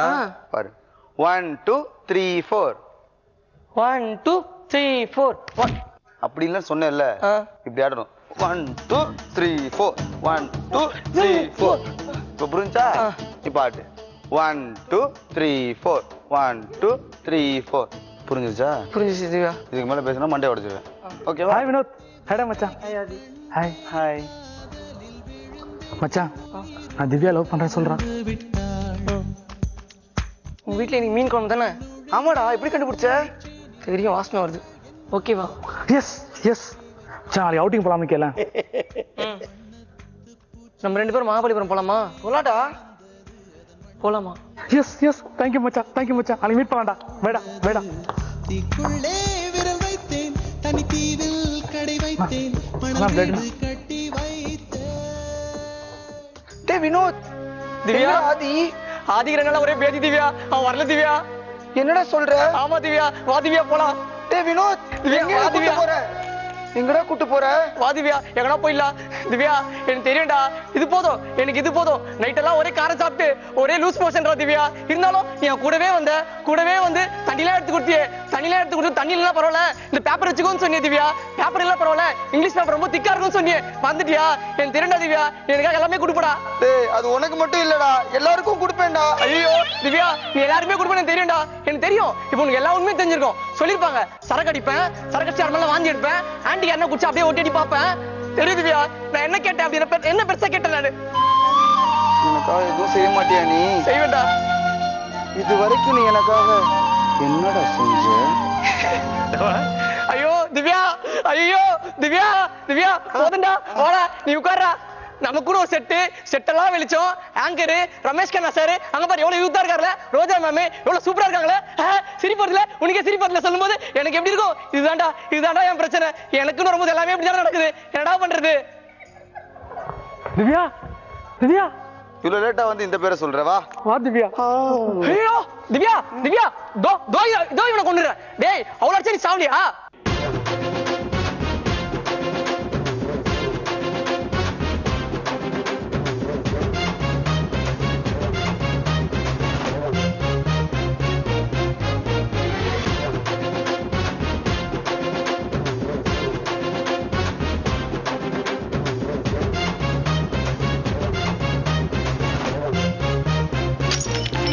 பாரு 1 2 3 4 1 2 3 4 அப்படி இல்ல சொன்னேன்ல, இப்படி ஆடணும். 1 2 3 4 1 2 3 4. இப்ப புரிஞ்சா? இப்ப ஆட்டு 1 2 3 4 1 2 3 4. புரிஞ்சுச்சா? புரிஞ்சுச்சு திவ்யா. இதுக்கு மேல பேசினா மண்டே உடைச்சிருவேன். ஓகேவா? ஹாய் வினோத். ஹேடா மச்சான். ஹாய் ஆதி. ஹாய் ஹாய் மச்சான். நான் திவ்யா லவ் பண்றேன்னு சொல்றான். உங்க வீட்ல நீ மீன் குழம்பு தானே? ஆமாடா, எப்படி கண்டுபிடிச்ச? தெரியும், வாசனை வருது. ஓகேவா? S S. நாளைக்கு அவுட்டிங் போலாமே கேள. நம்ம 2 பேரும் மகாபலிபுரம் போலாமா? போலாடா. போலாமா? Yes yes. தேங்க்யூ மச்சான், தேங்க்யூ மச்சான். நாளைக்கு மீட் பண்ணலாம்டா. வேடா வேடா. தீக்குள்ளே விரல் வைத்தேன், தனி தீவில் கடை வைத்தேன், மனதில் கட்டி வைத்தேன். டேய் வினோத், திவ்யா ஆதிக்கிறனால ஒரே பேதி. திவ்யா அவன் வரல. திவ்யா என்னடா சொல்ற? ஆமா திவ்யா, வா திவ்யா போலாம். டேய் வினோத், எங்க கூட்டி போற? எங்கடா கூட்டி போற? வா திவ்யா, எங்கடா போயிடலாம். திவ்யா எனக்கு தெரியும்டா, இது போதும், எனக்கு இது போதும். நைட் எல்லாம் ஒரே காரை சாப்பிட்டு ஒரே லூஸ் மோஷன்டா திவ்யா. இருந்தாலும் என் கூடவே வந்து தண்ணிலாம் எடுத்து கொடுத்தியே. தண்ணிலாம் எடுத்து கொடுத்து தண்ணி இல்ல பரவாயில்ல, இந்த பேப்பர் வச்சுக்கோன்னு சொன்னியே திவ்யா. பேப்பர் இல்ல பரவாயில்ல, இங்கிலீஷ் பேப்பர் ரொம்ப திக்கா இருக்கும்னு சொன்னியே. வந்துட்டியா? எனக்கு தெரியும்டா திவ்யா, எனக்காக எல்லாமே கொடுப்படா. டேய் அது உனக்கு மட்டும் இல்லடா, எல்லாருக்கும் கொடுப்பேன்டா. ஐயோ திவ்யா, நீ எல்லாருமே கொடுப்பேன்னு தெரியும்டா. எனக்கு தெரியும். இப்போ உனக்கு எல்லா உண்மையும் தெரிஞ்சிருக்கும். சொல்லிருப்பாங்க, சரக்கு அடிப்பேன், சரக்கு அடிச்சு அருமெல்லாம் வாந்தி எடுப்பேன், ஆண்டி என்ன குடிச்சு அப்படியே ஒட்டி பாப்பேன். தெரியும் திவ்யா, நான் என்ன கேட்டேன் அப்படி என்ன பெருசா கேட்டேன் நானு. எனக்காக எதுவும் செய்ய மாட்டியா நீ? செய்வேண்டா. இது வரைக்கும் நீ எனக்காக என்னடா செஞ்ச? ஐயோ திவ்யா, ஐயோ திவ்யா, திவ்யா போதுண்டா, வாடா நீ உட்கார்றா. நமக்கு கூட ஒரு செட்டெல்லாம் வெளிச்சோம். ஆங்கரு ரமேஷ் கண்ணா சார் அங்க பாரு எவ்வளவு யூத்தா இருக்காருல. ரோஜா மேம் எவ்வளவு சூப்பரா இருக்காங்களே. சிரிப்பதுல உனக்கே சிரிப்பதுல சொல்லும் போது எனக்கு எப்படி இருக்கும்? இதுதான்டா என் பிரச்சனை. எனக்குன்னு வரும்போது எல்லாமே இப்படிதான் நடக்குது. என்னடா பண்றது? திவ்யா, திவ்யா இவ்வளவு லேட்டா வந்து இந்த பேரை சொல்றவா? வா திவ்யா. ஐயோ திவ்யா, திவ்யா தோ இவனை கொண்டுறேன். டேய் அவ்வளவு அடிச்சா நீ சாவலியா?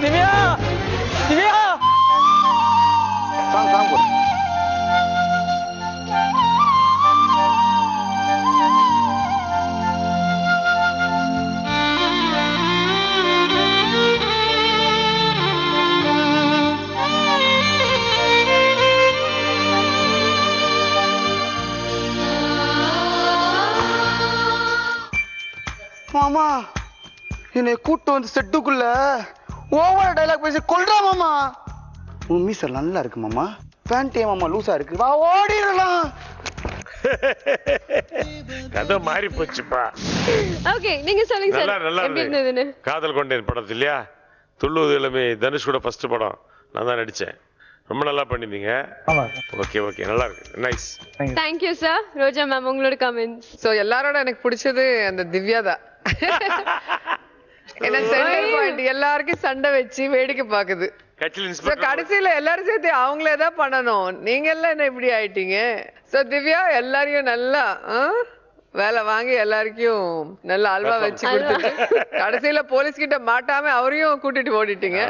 திவ்யா, திவ்யா சாங் போடு. மாமா என்னை கூட்டு வந்து செட்டுக்குள்ள ஓவர் டைலாக் பேசி கொல்றா மாமா. உன் மீசர் நல்லா இருக்கு மாமா, பேண்ட் ஏன் மாமா லூசா இருக்கு, வா ஓடிடலாம். கதை மாறி போச்சுப்பா. ஓகே நீங்க சொல்லுங்க நல்லா சார் நல்லா எப்படி இருந்ததுன்னு. காதல் கொண்டேன் படத்து இல்லையா, துள்ளுவது இளமை, தனுஷ் கூட ஃபர்ஸ்ட் படம் நான் தான் நடிச்சேன். ரொம்ப நல்லா பண்ணிருந்தீங்க. ஓகே ஓகே நல்லா இருக்கு, nice. Thank you sir. Roja ma'am உங்களோட கமெண்ட்ஸ். சோ எல்லாரோட எனக்கு பிடிச்சது அந்த திவ்யா தான். என்ன சென்டர் பாயிண்ட், எல்லாருக்கும் சண்டை வச்சு வேடிக்கை பாக்குது. கடைசியில எல்லாரும் சேர்த்து அவங்களே தான் பண்ணணும். நீங்க எல்லாம் என்ன இப்படி ஆயிட்டீங்க? சோ திவ்யா எல்லாரையும் நல்லா வேலை வாங்கி எல்லாருக்கும் நல்ல அல்வா வச்சு கொடுத்துட்டு கடைசியில போலீஸ் கிட்ட மாட்டாம அவரையும் கூட்டிட்டு ஓடிட்டீங்க.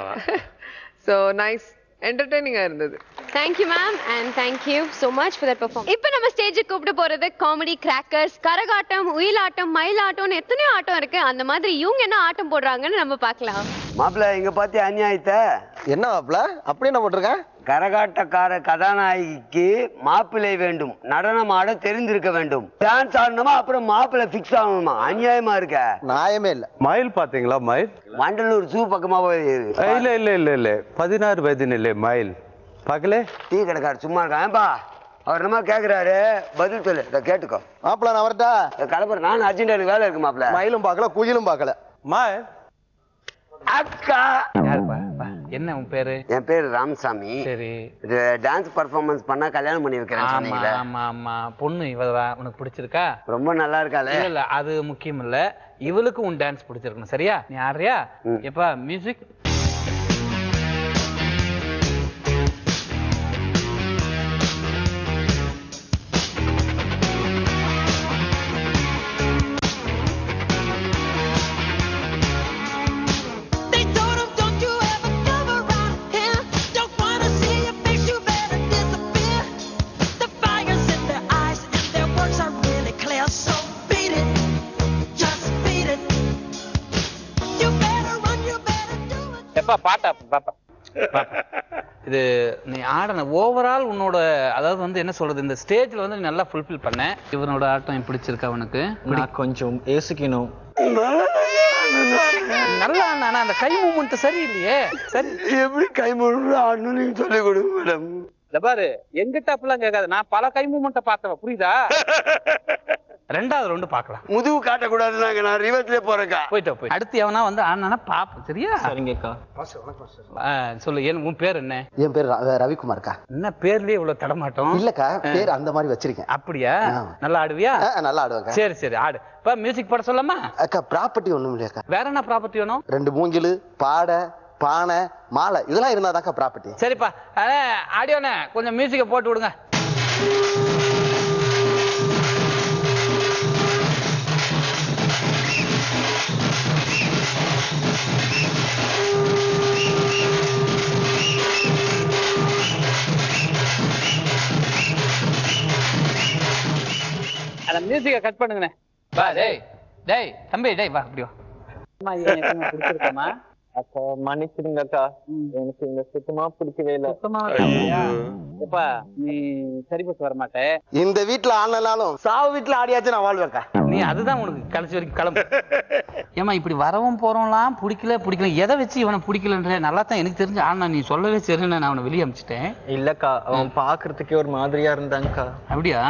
சோ நைஸ், என்டர்டெய்னிங்கா இருந்தது. Thank you ma'am and thank you so much for that performance. இப்போ நம்ம ஸ்டேஜுக்கு கூப்பிட்டு போறது காமெடி கிராக்கர்ஸ், கரகாட்டம், ஒயிலாட்டம், மயிலாட்டம், எத்தனையோ ஆட்டம் இருக்கு. அந்த மாதிரி இவங்க என்ன ஆட்டம் போடுறாங்கன்னு நம்ம பார்க்கலாம். மாப்பிள்ள இங்க பாத்தி அநியாயத்தை என்ன மாப்பிள்ள அப்படி என்ன போட்டிருக்கேன்? கரகாட்டக்கார கதாநாயகிக்கு மாப்பிள்ளை வேண்டும், நடனம் ஆட தெரிந்திருக்க வேண்டும், டான்ஸ் ஆடணுமா அப்புறம் மாப்பிள்ளை பிக்ஸ் ஆகணுமா? அநியாயமா இருக்க. நியாயமே இல்ல. மயில் பாத்தீங்களா? மயில் வண்டலூர் ஜூ பக்கமா போய் இல்ல 16 வயது இல்லை மயில் பாக்கல. டீ கடைக்கார சும்மா இருக்கான்பா, அவர் என்னமா கேக்குறாரு பதில் சொல்லு. இதை கேட்டுக்கோ மாப்பிள்ள. நான் வரட்டா? கிளம்புற, நான் அர்ஜென்ட் எனக்கு வேலை இருக்கு மாப்பிள்ள. மயிலும் பார்க்கல குயிலும் பார்க்கல. மயில் அக்கா என்ன உன் பேரு? என் பேரு ராமசாமி. சரி, டான்ஸ் பர்ஃபார்மன்ஸ் பண்ணா கல்யாணம் பண்ணி வைக்கிறேன். ஆமா பொண்ணு இவதா உனக்கு பிடிச்சிருக்கா? ரொம்ப நல்லா இருக்காளே. இல்ல அது முக்கியம் இல்ல, இவளுக்கு உன் டான்ஸ் பிடிச்சிருக்கணும். சரியா? நீ ஆடுறியா? எப்பா மியூசிக். எப்பா பாட்டா பாப்பா இது நீ ஆடன ஓவரால் உன்னோட அதாவது வந்து என்ன சொல்றது இந்த ஸ்டேஜ்ல வந்து நீ நல்லா ஃபுல்ஃபில் பண்ண. இவனோட ஆட்டம் பிடிச்சிருக்கா அவனுக்கு? நான் கொஞ்சம் யோசிக்கணும். நல்லா ஆனா அந்த கை மூமெண்ட் சரியில்லையே. சரி எப்படி கை மூமெண்ட் ஆடணும் நீங்க சொல்லி கொடுங்க மேடம். இந்த பாரு எங்கிட்ட அப்பெல்லாம் கேட்காது, நான் பல கை மூமெண்ட்டை பார்த்தவன், புரியுதா? ரெண்டாவது ரவுண்டு பார்க்கலாம். முதுகு காட்டக்கூடாதுனாங்க, நான் ரிவர்ஸ்ல போறேக்கா. போயிட்டு அடுத்து எவனா வந்து ஆனா பாப்போம், சரியா? சரிங்கக்கா. சொல்லு, உன் பேர் என்ன? என் பேர் ரவிக்குமார்க்கா. என்ன பேர்லயே இவ்வளவு தடமாட்டோம்? இல்லக்கா, பேர் அந்த மாதிரி வச்சிருக்கேன். அப்படியா? நல்லா ஆடுவியா? நல்லா ஆடுவேன். சரி சரி ஆடு. இப்ப மியூசிக் போட சொல்லமா? அக்கா ப்ராப்பர்ட்டி ஒண்ணும் இல்லையாக்கா. வேற என்ன ப்ராப்பர்ட்டி வேணும்? 2 மூங்கிலு, பாடை, பானை, மாலை இதெல்லாம் இருந்தாதாக்கா ப்ராப்பர்ட்டி. சரிப்பா, ஆடியோண்ணே கொஞ்சம் மியூசிக்கை போட்டு விடுங்க. அந்த மியூசிக்கை கட் பண்ணுங்கண்ணே. வா டேய் டேய் தம்பி டேய் வா அப்படி வா. பிடிச்சிருக்கமா? அக்கா மன்னிச்சிடுங்க அக்கா, எனக்கு இந்த சுத்தமா பிடிக்கவே இல்லை. சுத்தமா நீ சரிபட்டு வர மாட்டே. இந்த வீட்டுல ஆனாலும் சாவு வீட்டுல ஆடியாச்சும் நான் வாழ்வேக்கா. நீ அதுதான் உனக்கு கடைசி வரைக்கும் கிளம்பு. ஏமா இப்படி வரவும் போறோம்லாம் பிடிக்கல எதை வச்சு இவனை பிடிக்கலன்ற நல்லா தான் எனக்கு தெரிஞ்சு. ஆனா நீ சொல்லவே சரி, நான் அவனை வெளியே அமிச்சிட்டேன். இல்லக்கா, அவன் பாக்குறதுக்கே ஒரு மாதிரியா இருந்தாங்கக்கா. அப்படியா?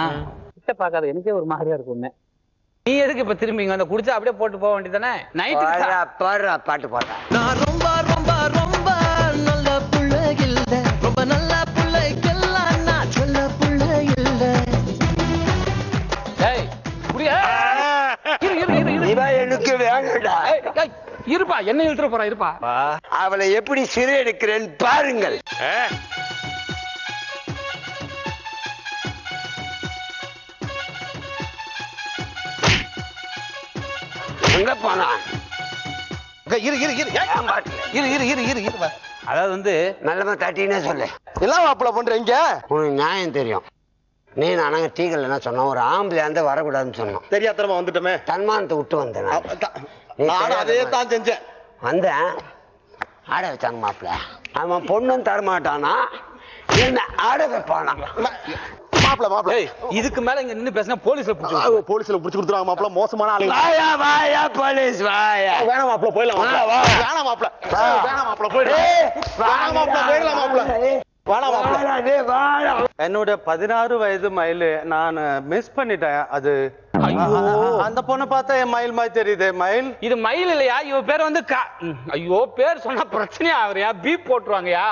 கிட்ட பாக்காத எனக்கே ஒரு மாதிரியா இருக்கும். நீ எதுக்கு இப்ப திரும்பி அந்த குடிச்சா அப்படியே போட்டு போக வேண்டியதானே? நைட்டு பாடுறா பாட்டு பாடுறா. நான் ரொம்ப ரொம்ப ரொம்ப நல்ல புள்ள இல்ல, ரொம்ப நல்ல புள்ளைக்கெல்லாம் நான் சொல்ல புள்ள இல்ல. ஏய் குடியா? எனக்கு வேங்கடா. இருப்பா, என்ன இழுத்துற போறா, இருப்பா. அவளை எப்படி சிறை எடுக்கிறேன் பாருங்கள். எங்க போனா? அதாவது வந்து நல்லமா தட்டினே சொல்லு. எல்லாம் மாப்பிள்ள பண்றீங்க. உனக்கு நியாயம் தெரியும். நீ நாங்க டீக்கல் என்ன சொன்னோம், ஒரு ஆம்பளை அந்த வரக்கூடாதுன்னு சொன்னோம். தெரியாதனமா வந்துட்டோமே. தன்மானத்தை விட்டு வந்தேன். அதே தான் செஞ்சேன். வந்தேன் ஆட வச்சாங்க மாப்பிள்ள. அவன் பொண்ணும் தரமாட்டானா, என்ன ஆட வைப்பானா? மாப்பிள்ள இதுக்கு மேல இங்க நின்னு பேசினா போலீஸ்ல போலீஸ்ல புடிச்சு கொடுத்துருவாங்க மாப்பிள்ள. மோசமான ஆளு. வாயா வாயா போலீஸ் வாயா. வேணாம் மாப்பிள்ள போயிடலாம். வேணாம் மாப்பிள்ள, வேணாம் மாப்பிள்ள போயிடலாம். வேணாம் மாப்பிள்ள போயிடலாம் மாப்பிள்ள. வேணாம் மாப்பிள்ள. என்னோட 16 வயது மயில் நான் மிஸ் பண்ணிட்டேன். அது அந்த பொண்ணை பார்த்தா என் மயில் மாதிரி தெரியுது. மயில் இது மயில் இல்லையா? இவ பேர் வந்து ஐயோ பேர் சொன்னா பிரச்சனையா ஆகுறியா? பீப் போட்டுருவாங்கயா.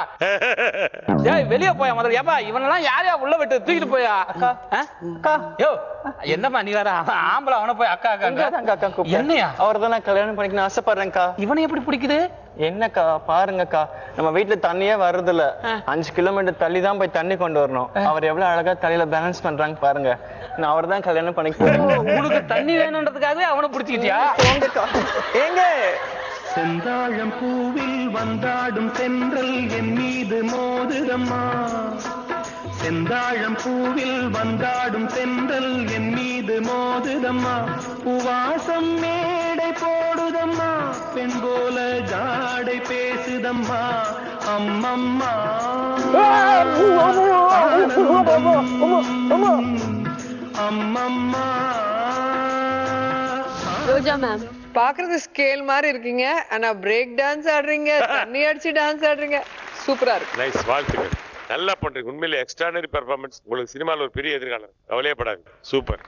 ஏய் வெளியே போயா முதல்ல. ஏப்பா இவனெல்லாம் யாரையா உள்ள விட்டு தூக்கிட்டு போயா? அக்கா யோ என்னம்மா நீ வேற ஆம்பளை அவனை போய் அக்கா அக்கா என்னையா? அவர் தான் நான் கல்யாணம் பண்ணிக்கணும்னு ஆசைப்படுறேன்க்கா. இவனை எப்படி பிடிக்குது? என்னக்கா பாருங்கக்கா, நம்ம வீட்டுல தண்ணியே வருது இல்ல, 5 கிலோமீட்டர் தள்ளி தான் போய் தண்ணி கொண்டு வரணும். அவர் எவ்வளவு அழகா தலையில பேலன்ஸ் பண்றாங்க பாருங்க. நான் அவர் தான் கல்யாணம் பண்ணிக்கிறேன். உனக்கு தண்ணி வேணும்ன்றதுக்காகவே அவனை பிடிச்சிக்கிட்டியா? ஏங்க செந்தாழம் பூவில் வந்தாடும் தென்றல் என் மீது மோதுதம்மா. செந்தாழம் பூவில் வந்தாடும் தென்றல் என் மீது மோதுதம்மா. பூவாசம் மேடை போடுதம்மா, பெண் போல ஜாடை பேசுதம்மா. அம்மம்மா அம்மம்மா. ரோஜா மேம் பாக்குறது ஸ்கேல் மாதிரி இருக்கீங்க, ஆனா பிரேக் டான்ஸ் ஆடுறீங்க, தண்ணி அடிச்சு டான்ஸ் ஆடுறீங்க. சூப்பரா இருக்கு. நைஸ், வாழ்த்துக்கள். நல்லா பண்றீங்க. உண்மையிலே எக்ஸ்ட்ராடனரி பெர்ஃபார்மன்ஸ். உங்களுக்கு சினிமால ஒரு பெரிய எதிர்காலம், கவலையப்படாது. Super.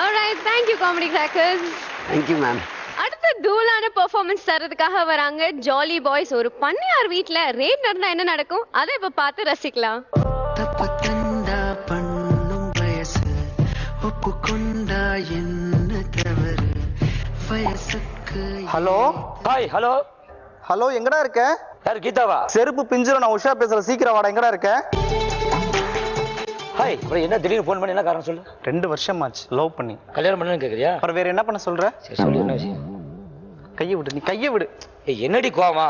Alright, thank you comedy crackers. Thank you ma'am. அடுத்த தூளான பெர்ஃபார்மன்ஸ் தரதுக்காக வராங்க ஜாலி பாய்ஸ். ஒரு பண்ணையார் வீட்ல ரேட் நடந்தா என்ன நடக்கும் அதை இப்ப பார்த்து ரசிக்கலாம். தப்பத்தண்டா பண்ணும் வயசு, ஒப்புக்கொண்டா என்ன தவறு வயசுக்கு. Hello hi. ஹலோ ஹலோ, எங்கடா இருக்க? யாரு கீதாவா? செருப்பு பிஞ்சிரும், நான் உஷா பேசுறேன், சீக்கிரம் வாடா. எங்கடா இருக்க? ஹாய். என்ன திடீர்னு ஃபோன் பண்ணி என்ன காரணம் சொல்லு. 2 வருஷமாச்சு லவ் பண்ணி. கல்யாணம் பண்ணு கேக்குறியா? அப்புறம் வேற என்ன பண்ண சொல்ற? சரி சொல்லு, என்ன விஷயம்? கையை விடு, நீ கையை விடு. என்னடி கோவமா?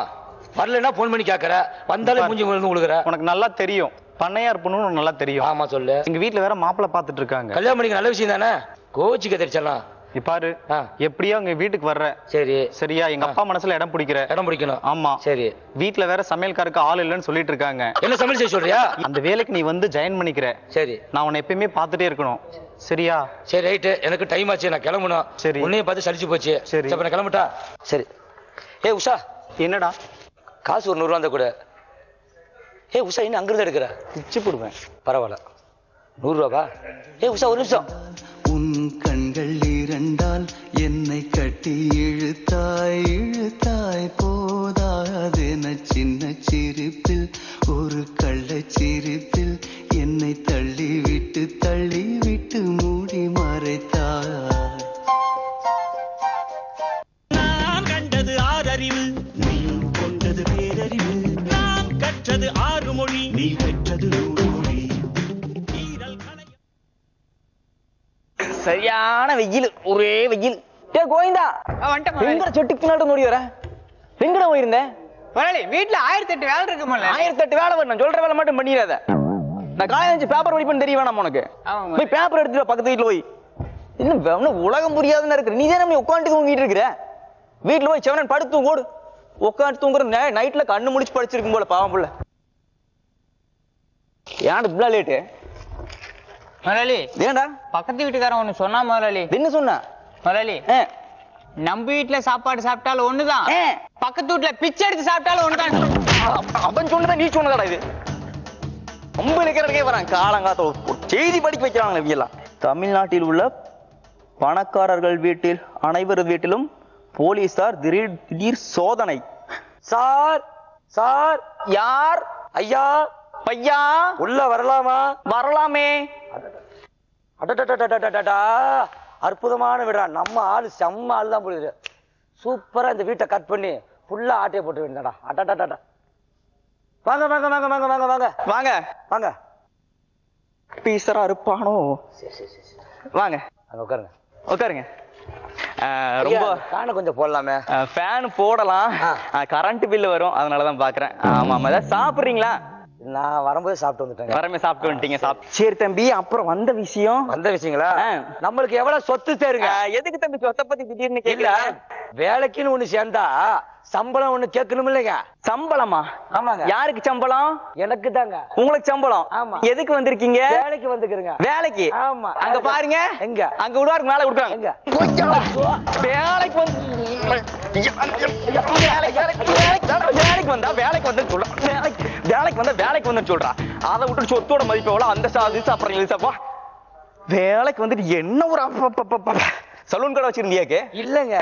வரலன்னா ஃபோன் பண்ணி கேக்குற, வந்தாலே மூஞ்சி விழுந்து உழுகுற. உனக்கு நல்லா தெரியும், பண்ணையார் பொண்ணு உனக்கு நல்லா தெரியும். ஆமா சொல்லு. எங்க வீட்டுல வேற மாப்பிள்ளை பாத்துட்டு இருக்காங்க. கல்யாணம் பண்ணிக்க நல்ல விஷயம் தானே, கோச்சிக்க தெரிச்சலாம். இப்பாரு எப்படியோ உங்க வீட்டுக்கு வர்ற சரி சரியா எங்க அப்பா மனசுல இடம் பிடிக்கிற. இடம் பிடிக்கணும். ஆமா சரி. வீட்ல வேற சமையல்காருக்கு ஆள் இல்லைன்னு சொல்லிட்டு இருக்காங்க. என்ன சமையல் செய்ய சொல்றியா? அந்த வேலைக்கு நீ வந்து ஜாயின் பண்ணிக்கிற. சரி. நான் உன்னை எப்பயுமே பார்த்துட்டே இருக்கணும். சரியா? சரி ரைட்டு. எனக்கு டைம் ஆச்சு, நான் கிளம்பணும். சரி. உன்னையும் பார்த்து சலிச்சு போச்சு. சரி. நான் கிளம்பிட்டா? சரி. ஏ உஷா, என்னடா காசு ஒரு 100 ரூபா கூட. ஏ உஷா, இன்னும் அங்கிருந்து எடுக்கிற? பிச்சு போடுவேன். பரவாயில்ல, 100 ரூபாவா? ஏ உஷா, ஒரு நிமிஷம். உன் கண்கள் இரண்டால் என்னை கட்டி இழுத்தாய் இழுத்தாய் போதாதென சின்ன சிரிப்பில் ஒரு கள்ளச் சிரிப்பில் என்னை தள்ளிவிட்டு மூடி மறைத்தாய். நான் கண்டது 6 அறிவு, நீ கொண்டது பேரறிவு. நான் கற்றது 6 மொழி, நீ பெற்றது 100 மொழி. சரியான வெயில், ஒரே வெயில். டே கோவிந்தா, எங்கட செட்டுக்கு பின்னாடி ஓடி வர? எங்கட போயிருந்தேன்? வீட்டுல 1008 வேலை இருக்கு. 1008 வேலை வரும். நான் சொல்ற வேலை மட்டும் பண்ணிடாத. நான் காலையில வச்சு பேப்பர் படிப்பேன்னு தெரிய வேணாம் உனக்கு. போய் பேப்பர் எடுத்துட்டு வா, பக்கத்து வீட்டுல போய். இன்னும் உலகம் புரியாதுன்னு இருக்கு. நீ தான் நம்ம உட்காந்து தூங்கிட்டு இருக்கிற. வீட்டுல போய் செவனன் படுத்து தூங்கோடு. உட்காந்து தூங்குற நைட்ல கண்ணு முடிச்சு படிச்சிருக்கும் போல பாவம் புள்ள. ஏன்டா இவ்வளவு லேட்டு? முதலாளி ஏண்டா பக்கத்து வீட்டுக்காரன் ஒண்ணு சொன்னா முதலாளி. என்ன சொன்னா முதலாளி? நம்ம வீட்டுல சாப்பாடு சாப்பிட்டாலும் ஒண்ணுதான், பக்கத்து வீட்டுல பிச்சை எடுத்து சாப்பிட்டாலும் ஒண்ணுதான். அவன் சொன்னதா நீ சொன்னதாடா இது? ரொம்ப நிக்கிறதுக்கே வரான் காலங்காத்த செய்தி படிக்க வைக்கிறாங்க இவங்கெல்லாம். தமிழ்நாட்டில் உள்ள பணக்காரர்கள் வீட்டில் அனைவரது வீட்டிலும் போலீசார் திடீர் சோதனை. சார் சார், யார்? ஐயா பையா உள்ள வரலாமா? வரலாமே. அற்புதமான வீடா. நம்ம ஆளு செம்ம ஆளு தான் போடுது. சூப்பரா இந்த வீட்டை கட் பண்ணி ஃபுல்லா ஆட்டையை போட்டு வேண்டாடா. அடடா, வாங்க வாங்க வாங்க வாங்க வாங்க வாங்க வாங்க வாங்க. பீசரா இருப்பானோ? வாங்க அங்க உட்காருங்க, உட்காருங்க. ரொம்ப ஃபேன் கொஞ்சம் போடலாமே. ஃபேன் போடலாம், கரண்ட் பில்லு வரும், அதனாலதான் பாக்குறேன். ஆமா ஆமா. ஏதாவது சாப்பிடுறீங்களா? நான் வரும்போது சாப்பிட்டு வந்துட்டேன். வரமே சாப்பிட்டு வந்துட்டீங்க. சரி தம்பி, அப்புறம் வந்த விஷயங்களா? நம்மளுக்கு எவ்வளவு சொத்து சேருங்க? எதுக்கு தம்பி சொத்தை பத்தி திடீர்னு கேட்கல? வேலைக்குன்னு ஒண்ணு சேர்ந்தா சம்பளம் ஒண்ணு கேட்கணும் இல்லைங்க? சம்பளமா? ஆமாங்க. யாருக்கு சம்பளம்? எனக்கு தாங்க. உங்களுக்கு சம்பளம்? ஆமா. எதுக்கு வந்திருக்கீங்க? வேலைக்கு வந்துக்கிறேங்க. வேலைக்கு? ஆமா. அங்க பாருங்க, எங்க அங்க விடுவாருக்கு மேல கொடுக்குறாங்க. எங்க வேலைக்கு வந்து வேலைக்கு வந்து சொல்றா. அதை விட்டு சொத்தோட மதிப்பு எவ்வளவு? அந்த சாப்பிடுறீங்க. வேலைக்கு வந்துட்டு என்ன ஒரு சலூன் கடை வச்சிருந்தியாக்கு? இல்லங்க,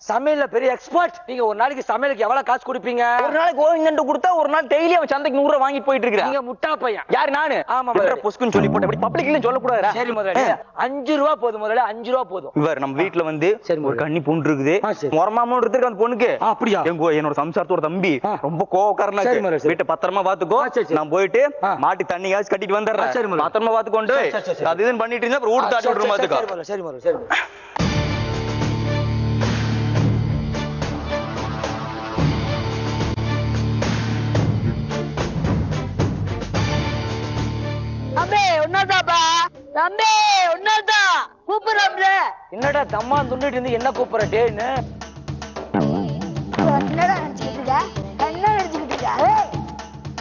சமையல்ல பெரிய எக்ஸ்பர்ட். நீங்க ஒரு நாளைக்கு சமையலுக்கு எவ்வளவு காசு கொடுப்பீங்க? ஒரு நாளைக்கு கோவிந்தன் கொடுத்தா ஒரு நாள் டெய்லி அவன் சந்தைக்கு 100 ரூபாய் வாங்கிட்டு போயிட்டு இருக்கா. நீங்க முட்டா பையன். யாரு? நானு. ஆமா, பொஸ்குன்னு சொல்லி போட்டு பப்ளிக்ல சொல்ல கூடாதுடா. சரி முதல்ல 5 ரூபாய் போதும். முதல்ல 5 ரூபாய் போதும். இவர் நம்ம வீட்டுல வந்து ஒரு கன்னி பொண்ணு இருக்குது. மொரமாம இருக்கு அந்த பொண்ணுக்கு. அப்படியா? என்னோட சம்சாரத்தோட தம்பி ரொம்ப கோவக்காரனா இருக்கு. வீட்டை பத்திரமா பாத்துக்கோ. நான் போயிட்டு மாட்டி தண்ணி காசு கட்டிட்டு வந்துடுறேன். பத்திரமா பாத்துக்கொண்டு அது இதுன்னு பண்ணிட்டு இருந்தா அப்புறம் ஊட்டு தாட்டி விட்டுரும் பாத்துக்கோ. சரி முதல்ல, சரி. என்னடா தம்மா துண்டிட்டு இருந்து என்ன கூப்பிடுற? டேன்னு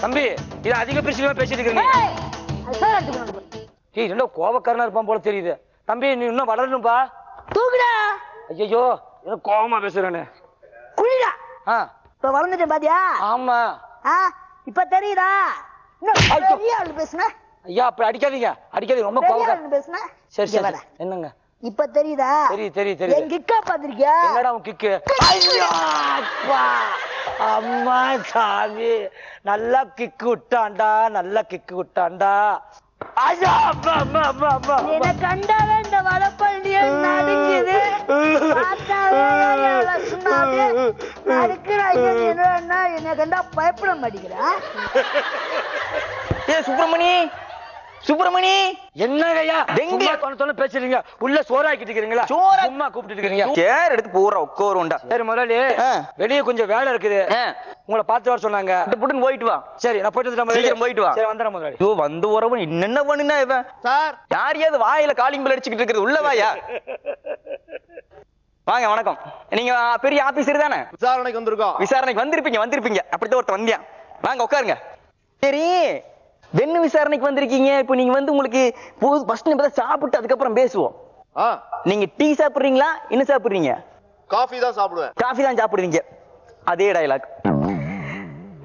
தம்பி, இது அதிக பேசிட்டு இருக்கீங்க. என்ன கோபக்காரனா இருப்பான் போல தெரியுது. தம்பி, நீ இன்னும் வளரணும்பா. தூக்குடா. ஐயோ, என்ன கோபமா பேசுறேன்னு. குளிடா. இப்ப வளர்ந்துட்டேன் பாத்தியா? ஆமா. இப்ப தெரியுதா? பேசுன ஐயா, அப்படி அடிக்காதீங்க, அடிக்காதீங்க. ரொம்ப கோபக்காரன் பேசுன. சரி சரி. என்னங்க இப்ப தெரியுதா? தெரியுது. என் கிக்க பாத்திருக்கியா? என்னடா உன் கிக்கு? அம்மா சாமி, நல்லா கிக்கு விட்டான்டா, நல்லா கிக்கு விட்டான்டா. எனக்கு கண்டாவே இந்த வளப்பள்ளியே நடுங்குது. என்ன கண்டா பயப்பட மாட்டேங்கிறா? ஏ சுப்பிரமணி, என்னங்கய்யா எங்க பேசுறீங்க? உள்ள சோறாக்கிட்டு இருக்கீங்களா? சும்மா கூப்பிட்டு இருக்கீங்க. சேர் எடுத்து பூரா உட்காருண்டா. சரி முதலாளி, வெளியே கொஞ்சம் வேலை இருக்குது, உங்களை பார்த்து வர சொன்னாங்க. போயிட்டு வா. சரி, நான் போயிட்டு வந்துட்டேன். போயிட்டு வா. சரி, வந்துடுறேன் முதலாளி. ஐயோ, வந்து உறவு என்னென்ன பண்ணுனா இவன்? சார், யாரையாவது வாயில காலிங் பெல் அடிச்சுக்கிட்டு இருக்குது. உள்ள வாயா. வாங்க வணக்கம். நீங்க பெரிய ஆபீசர் தானே? விசாரணைக்கு வந்திருக்கோம். விசாரணைக்கு வந்திருப்பீங்க. அப்படித்தான் ஒருத்தர் வந்தியா. வாங்க உட்காருங்க. சரி, என்ன விசாரணைக்கு வந்திருக்கீங்க? இப்போ நீங்க வந்து உங்களுக்கு ஃபர்ஸ்ட் சாப்பிட்டு அதுக்கப்புறம் பேசுவோம். நீங்க டீ சாப்பிடுறீங்களா, என்ன சாப்பிடுறீங்க? காஃபி தான் சாப்பிடுவேன். காஃபி தான் சாப்பிடுவீங்க. அதே டயலாக்.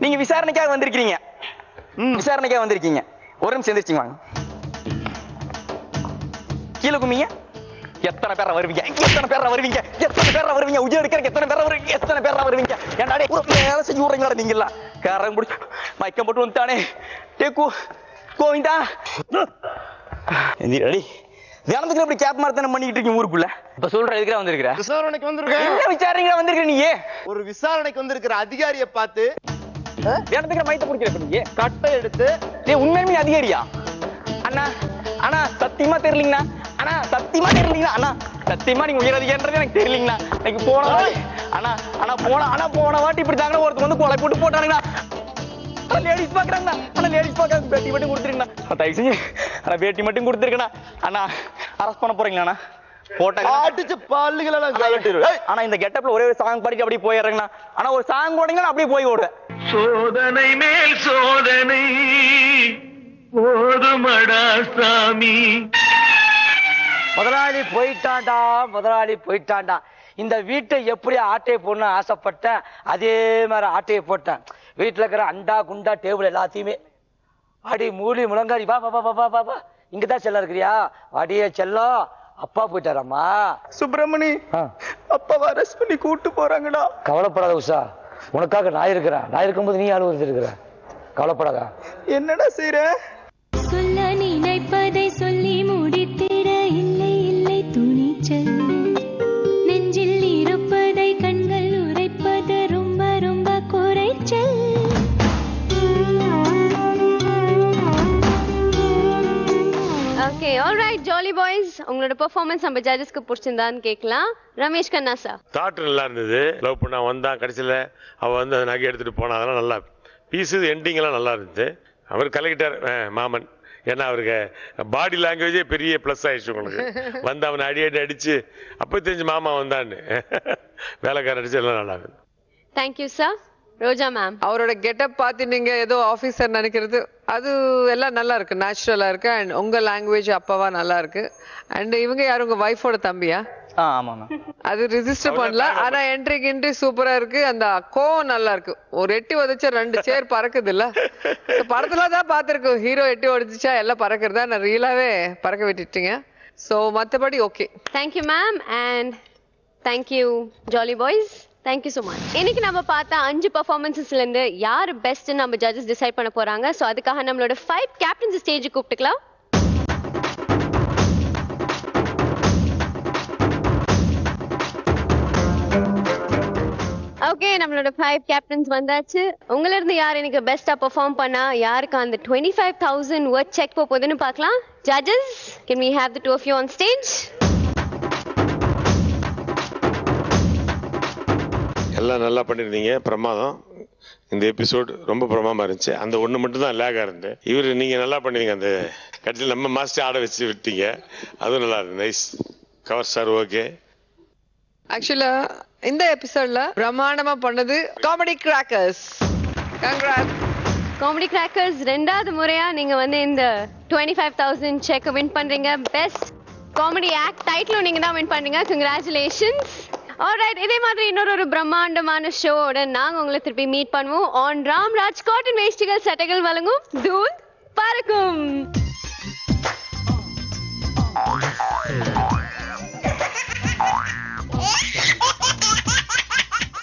நீங்க விசாரணைக்காக வந்திருக்கீங்க. விசாரணைக்காக வந்திருக்கீங்க. ஒரு நிமிஷம் எந்திரிச்சிங்க வாங்க. கீழே குமிங்க. எத்தனை பேரா வருவீங்க? உஜி எடுக்கிறக்கு எத்தனை பேரா வருவீங்க? என்னடா வேலை செஞ்சு விடுறீங்களா நீங்களா? காரம் பிடிச்சி மயக்கம் போட்டு வந்துட்டானே. கோவிந்தா ரெடி. தினத்துக்கு இப்படி கேப் மாதிரி பண்ணிக்கிட்டு இருக்கீங்க ஊருக்குள்ள. இப்ப சொல்ற எதுக்குற வந்திருக்கிற? விசாரணைக்கு வந்திருக்கேன். என்ன விசாரணைக்கு வந்திருக்க நீ? ஒரு விசாரணைக்கு வந்திருக்கிற அதிகாரியை பார்த்து தினத்துக்கு மயத்தை பிடிக்கிற நீங்க கட்டை எடுத்து உண்மையுமே அதிகாரியா? அண்ணா சத்தியமா தெரியலீங்கண்ணா. அண்ணா சத்தியமா நீங்க உயர் அதிகாரின்றது எனக்கு தெரியலீங்கண்ணா. எனக்கு போன வாட்டி இப்படி தாங்க ஒருத்தர் வந்து கொலை போட்டு போட்டானுங்கண்ணா. லேடிஸ் பாக்குறாங்கண்ணா. லேடிஸ் பாக்க பேட்டி மட்டும் கொடுத்துருங்கண்ணா. தயவு செஞ்சு பேட்டி மட்டும் கொடுத்துருக்கண்ணா. அண்ணா அரெஸ்ட் பண்ண போறீங்களாண்ணா? ஆனா இந்த கெட்டப்ல ஒரே சாங் பாடிட்டு அப்படியே போயிடுறேங்கண்ணா. ஆனா ஒரு சாங் போடுங்கன்னா அப்படியே போய் ஓடுறேன். சோதனை மேல் சோதனை போதுமடா சாமி. முதலாளி போயிட்டான்டா. இந்த வீட்டை எப்படி ஆட்டையை போடணும் ஆசைப்பட்டேன், அதே மாதிரி ஆட்டையை போட்டேன். வீட்டுல இருக்கிற அண்டா குண்டா டேபிள் எல்லாத்தையுமே அடி மூலி முழங்காடி பா. இங்கதான் செல்லம் இருக்கிறியா? அடியே செல்லம். அப்பா போயிட்டாராம்மா. சுப்பிரமணி, அப்பாவை அரெஸ்ட் பண்ணி கூட்டு போறாங்கடா. கவலைப்படாத உஷா, உனக்காக நான் இருக்கிறேன். நான் இருக்கும்போது நீ அலுவலகத்தில் இருக்கிற. கவலைப்படாத. என்னடா செய்யற? சொல்ல நினைப்பதை சொல்லி முடித்திட இல்லை துணிச்சல். நெஞ்சில் இருப்பதை கண்கள் உரைப்பது ரொம்ப குறைச்சல். ஓகே, ஆல்ரைட் ஜாலி பாய்ஸ், உங்களோட பெர்ஃபார்மன்ஸ் நம்ம ஜட்ஜஸ்க்கு பிடிச்சிருந்தான்னு கேட்கலாம். ரமேஷ் கண்ணா சார். தாட் நல்லா இருந்தது. லவ் பண்ணா வந்தான், கடைசியில் அவள் வந்து அந்த நகை எடுத்துட்டு போனா, அதெல்லாம் நல்லா பீஸு எண்டிங் எல்லாம் நல்லா இருந்தது. அவர் கலக்கிட்டார் மாமன். ஏன்னா அவருக்கு பாடி லாங்குவேஜே பெரிய ப்ளஸ் ஆயிடுச்சு உங்களுக்கு. வந்து அவனை அடிச்சு அப்போ தெரிஞ்சு மாமா வந்தான்னு வேலைக்காரன் அடிச்சு எல்லாம் நல்லா இருந்தது. Thank you sir. ரோஜா மேம். அவரோட கெட்டப் பார்த்து நீங்க ஏதோ ஆபீசர் நினைக்கிறது அது எல்லாம் நல்லா இருக்கு, நேச்சுரலா இருக்கு. அண்ட் உங்க லாங்குவேஜ் அப்பாவா நல்லா இருக்கு. அண்ட் இவங்க யாரும் உங்க வைஃபோட தம்பியா? அது ரெஜிஸ்டர் பண்ணல. ஆனா என்ட்ரி சூப்பரா இருக்கு. அந்த கோவம் நல்லா இருக்கு. ஒரு எட்டி உதச்சா 2 சேர் பறக்குது இல்ல? படத்துல தான் பாத்துருக்கோம், ஹீரோ எட்டி உடைச்சா எல்லாம் பறக்குறதா. நான் ரியலாவே பறக்க விட்டுட்டீங்க. சோ மத்தபடி okay. Thank you ma'am and thank you jolly boys. Thank you so much. இன்னைக்கு நம்ம பார்த்த 5 பெர்ஃபார்மன்ஸஸ்ல இருந்து யார் பெஸ்ட் நம்ம ஜட்ஜஸ் டிசைட் பண்ண போறாங்க. ஸோ அதுக்காக நம்மளோட 5 கேப்டன்ஸ் ஸ்டேஜ் கூப்பிட்டுக்கலாம். ஓகே, நம்மளோட 5 கேப்டன்ஸ் வந்தாச்சு. உங்கள இருந்து யார் எனக்கு பெஸ்டா பெர்ஃபார்ம் பண்ணா யாருக்கு அந்த 25,000 வர்த் செக் போகுதுன்னு பார்க்கலாம். Judges, can we have the two of you on stage? எல்லாம் நல்லா பண்ணியிருந்தீங்க, பிரமாதம். இந்த எபிசோட் ரொம்ப பிரமாதமா இருந்துச்சு. அந்த ஒன்று மட்டும் தான் லேகா இருந்து. இவர் நீங்க நல்லா பண்ணிருங்க. அந்த கட்சியில் நம்ம மாஸ்டர் ஆட வச்சு விட்டீங்க, அதுவும் நல்லா இருக்கு. Nice cover sir. ஓகே, ஆக்சுவலா இந்த எபிசோட்ல பிரம்மாண்டமா பண்ணது comedy crackers. Congrats comedy crackers. 2வது முறையா நீங்க வந்து இந்த 25,000 செக் வின் பண்றீங்க. பெஸ்ட் காமெடி ஆக்ட் டைட்டிலும் நீங்க தான் வின் பண்றீங்க. கங்க்ராச்சுலேஷன்ஸ். ஆல்ரைட், இதே மாதிரி இன்னொரு பிரம்மாண்டமான ஷோவோட நாங்க உங்களை திருப்பி மீட் பண்ணுவோம் ஆன் ராம்ராஜ் காட்டன் வேஷ்டிகள் சட்டைகள் வழங்கும் தூள் பறக்கும்.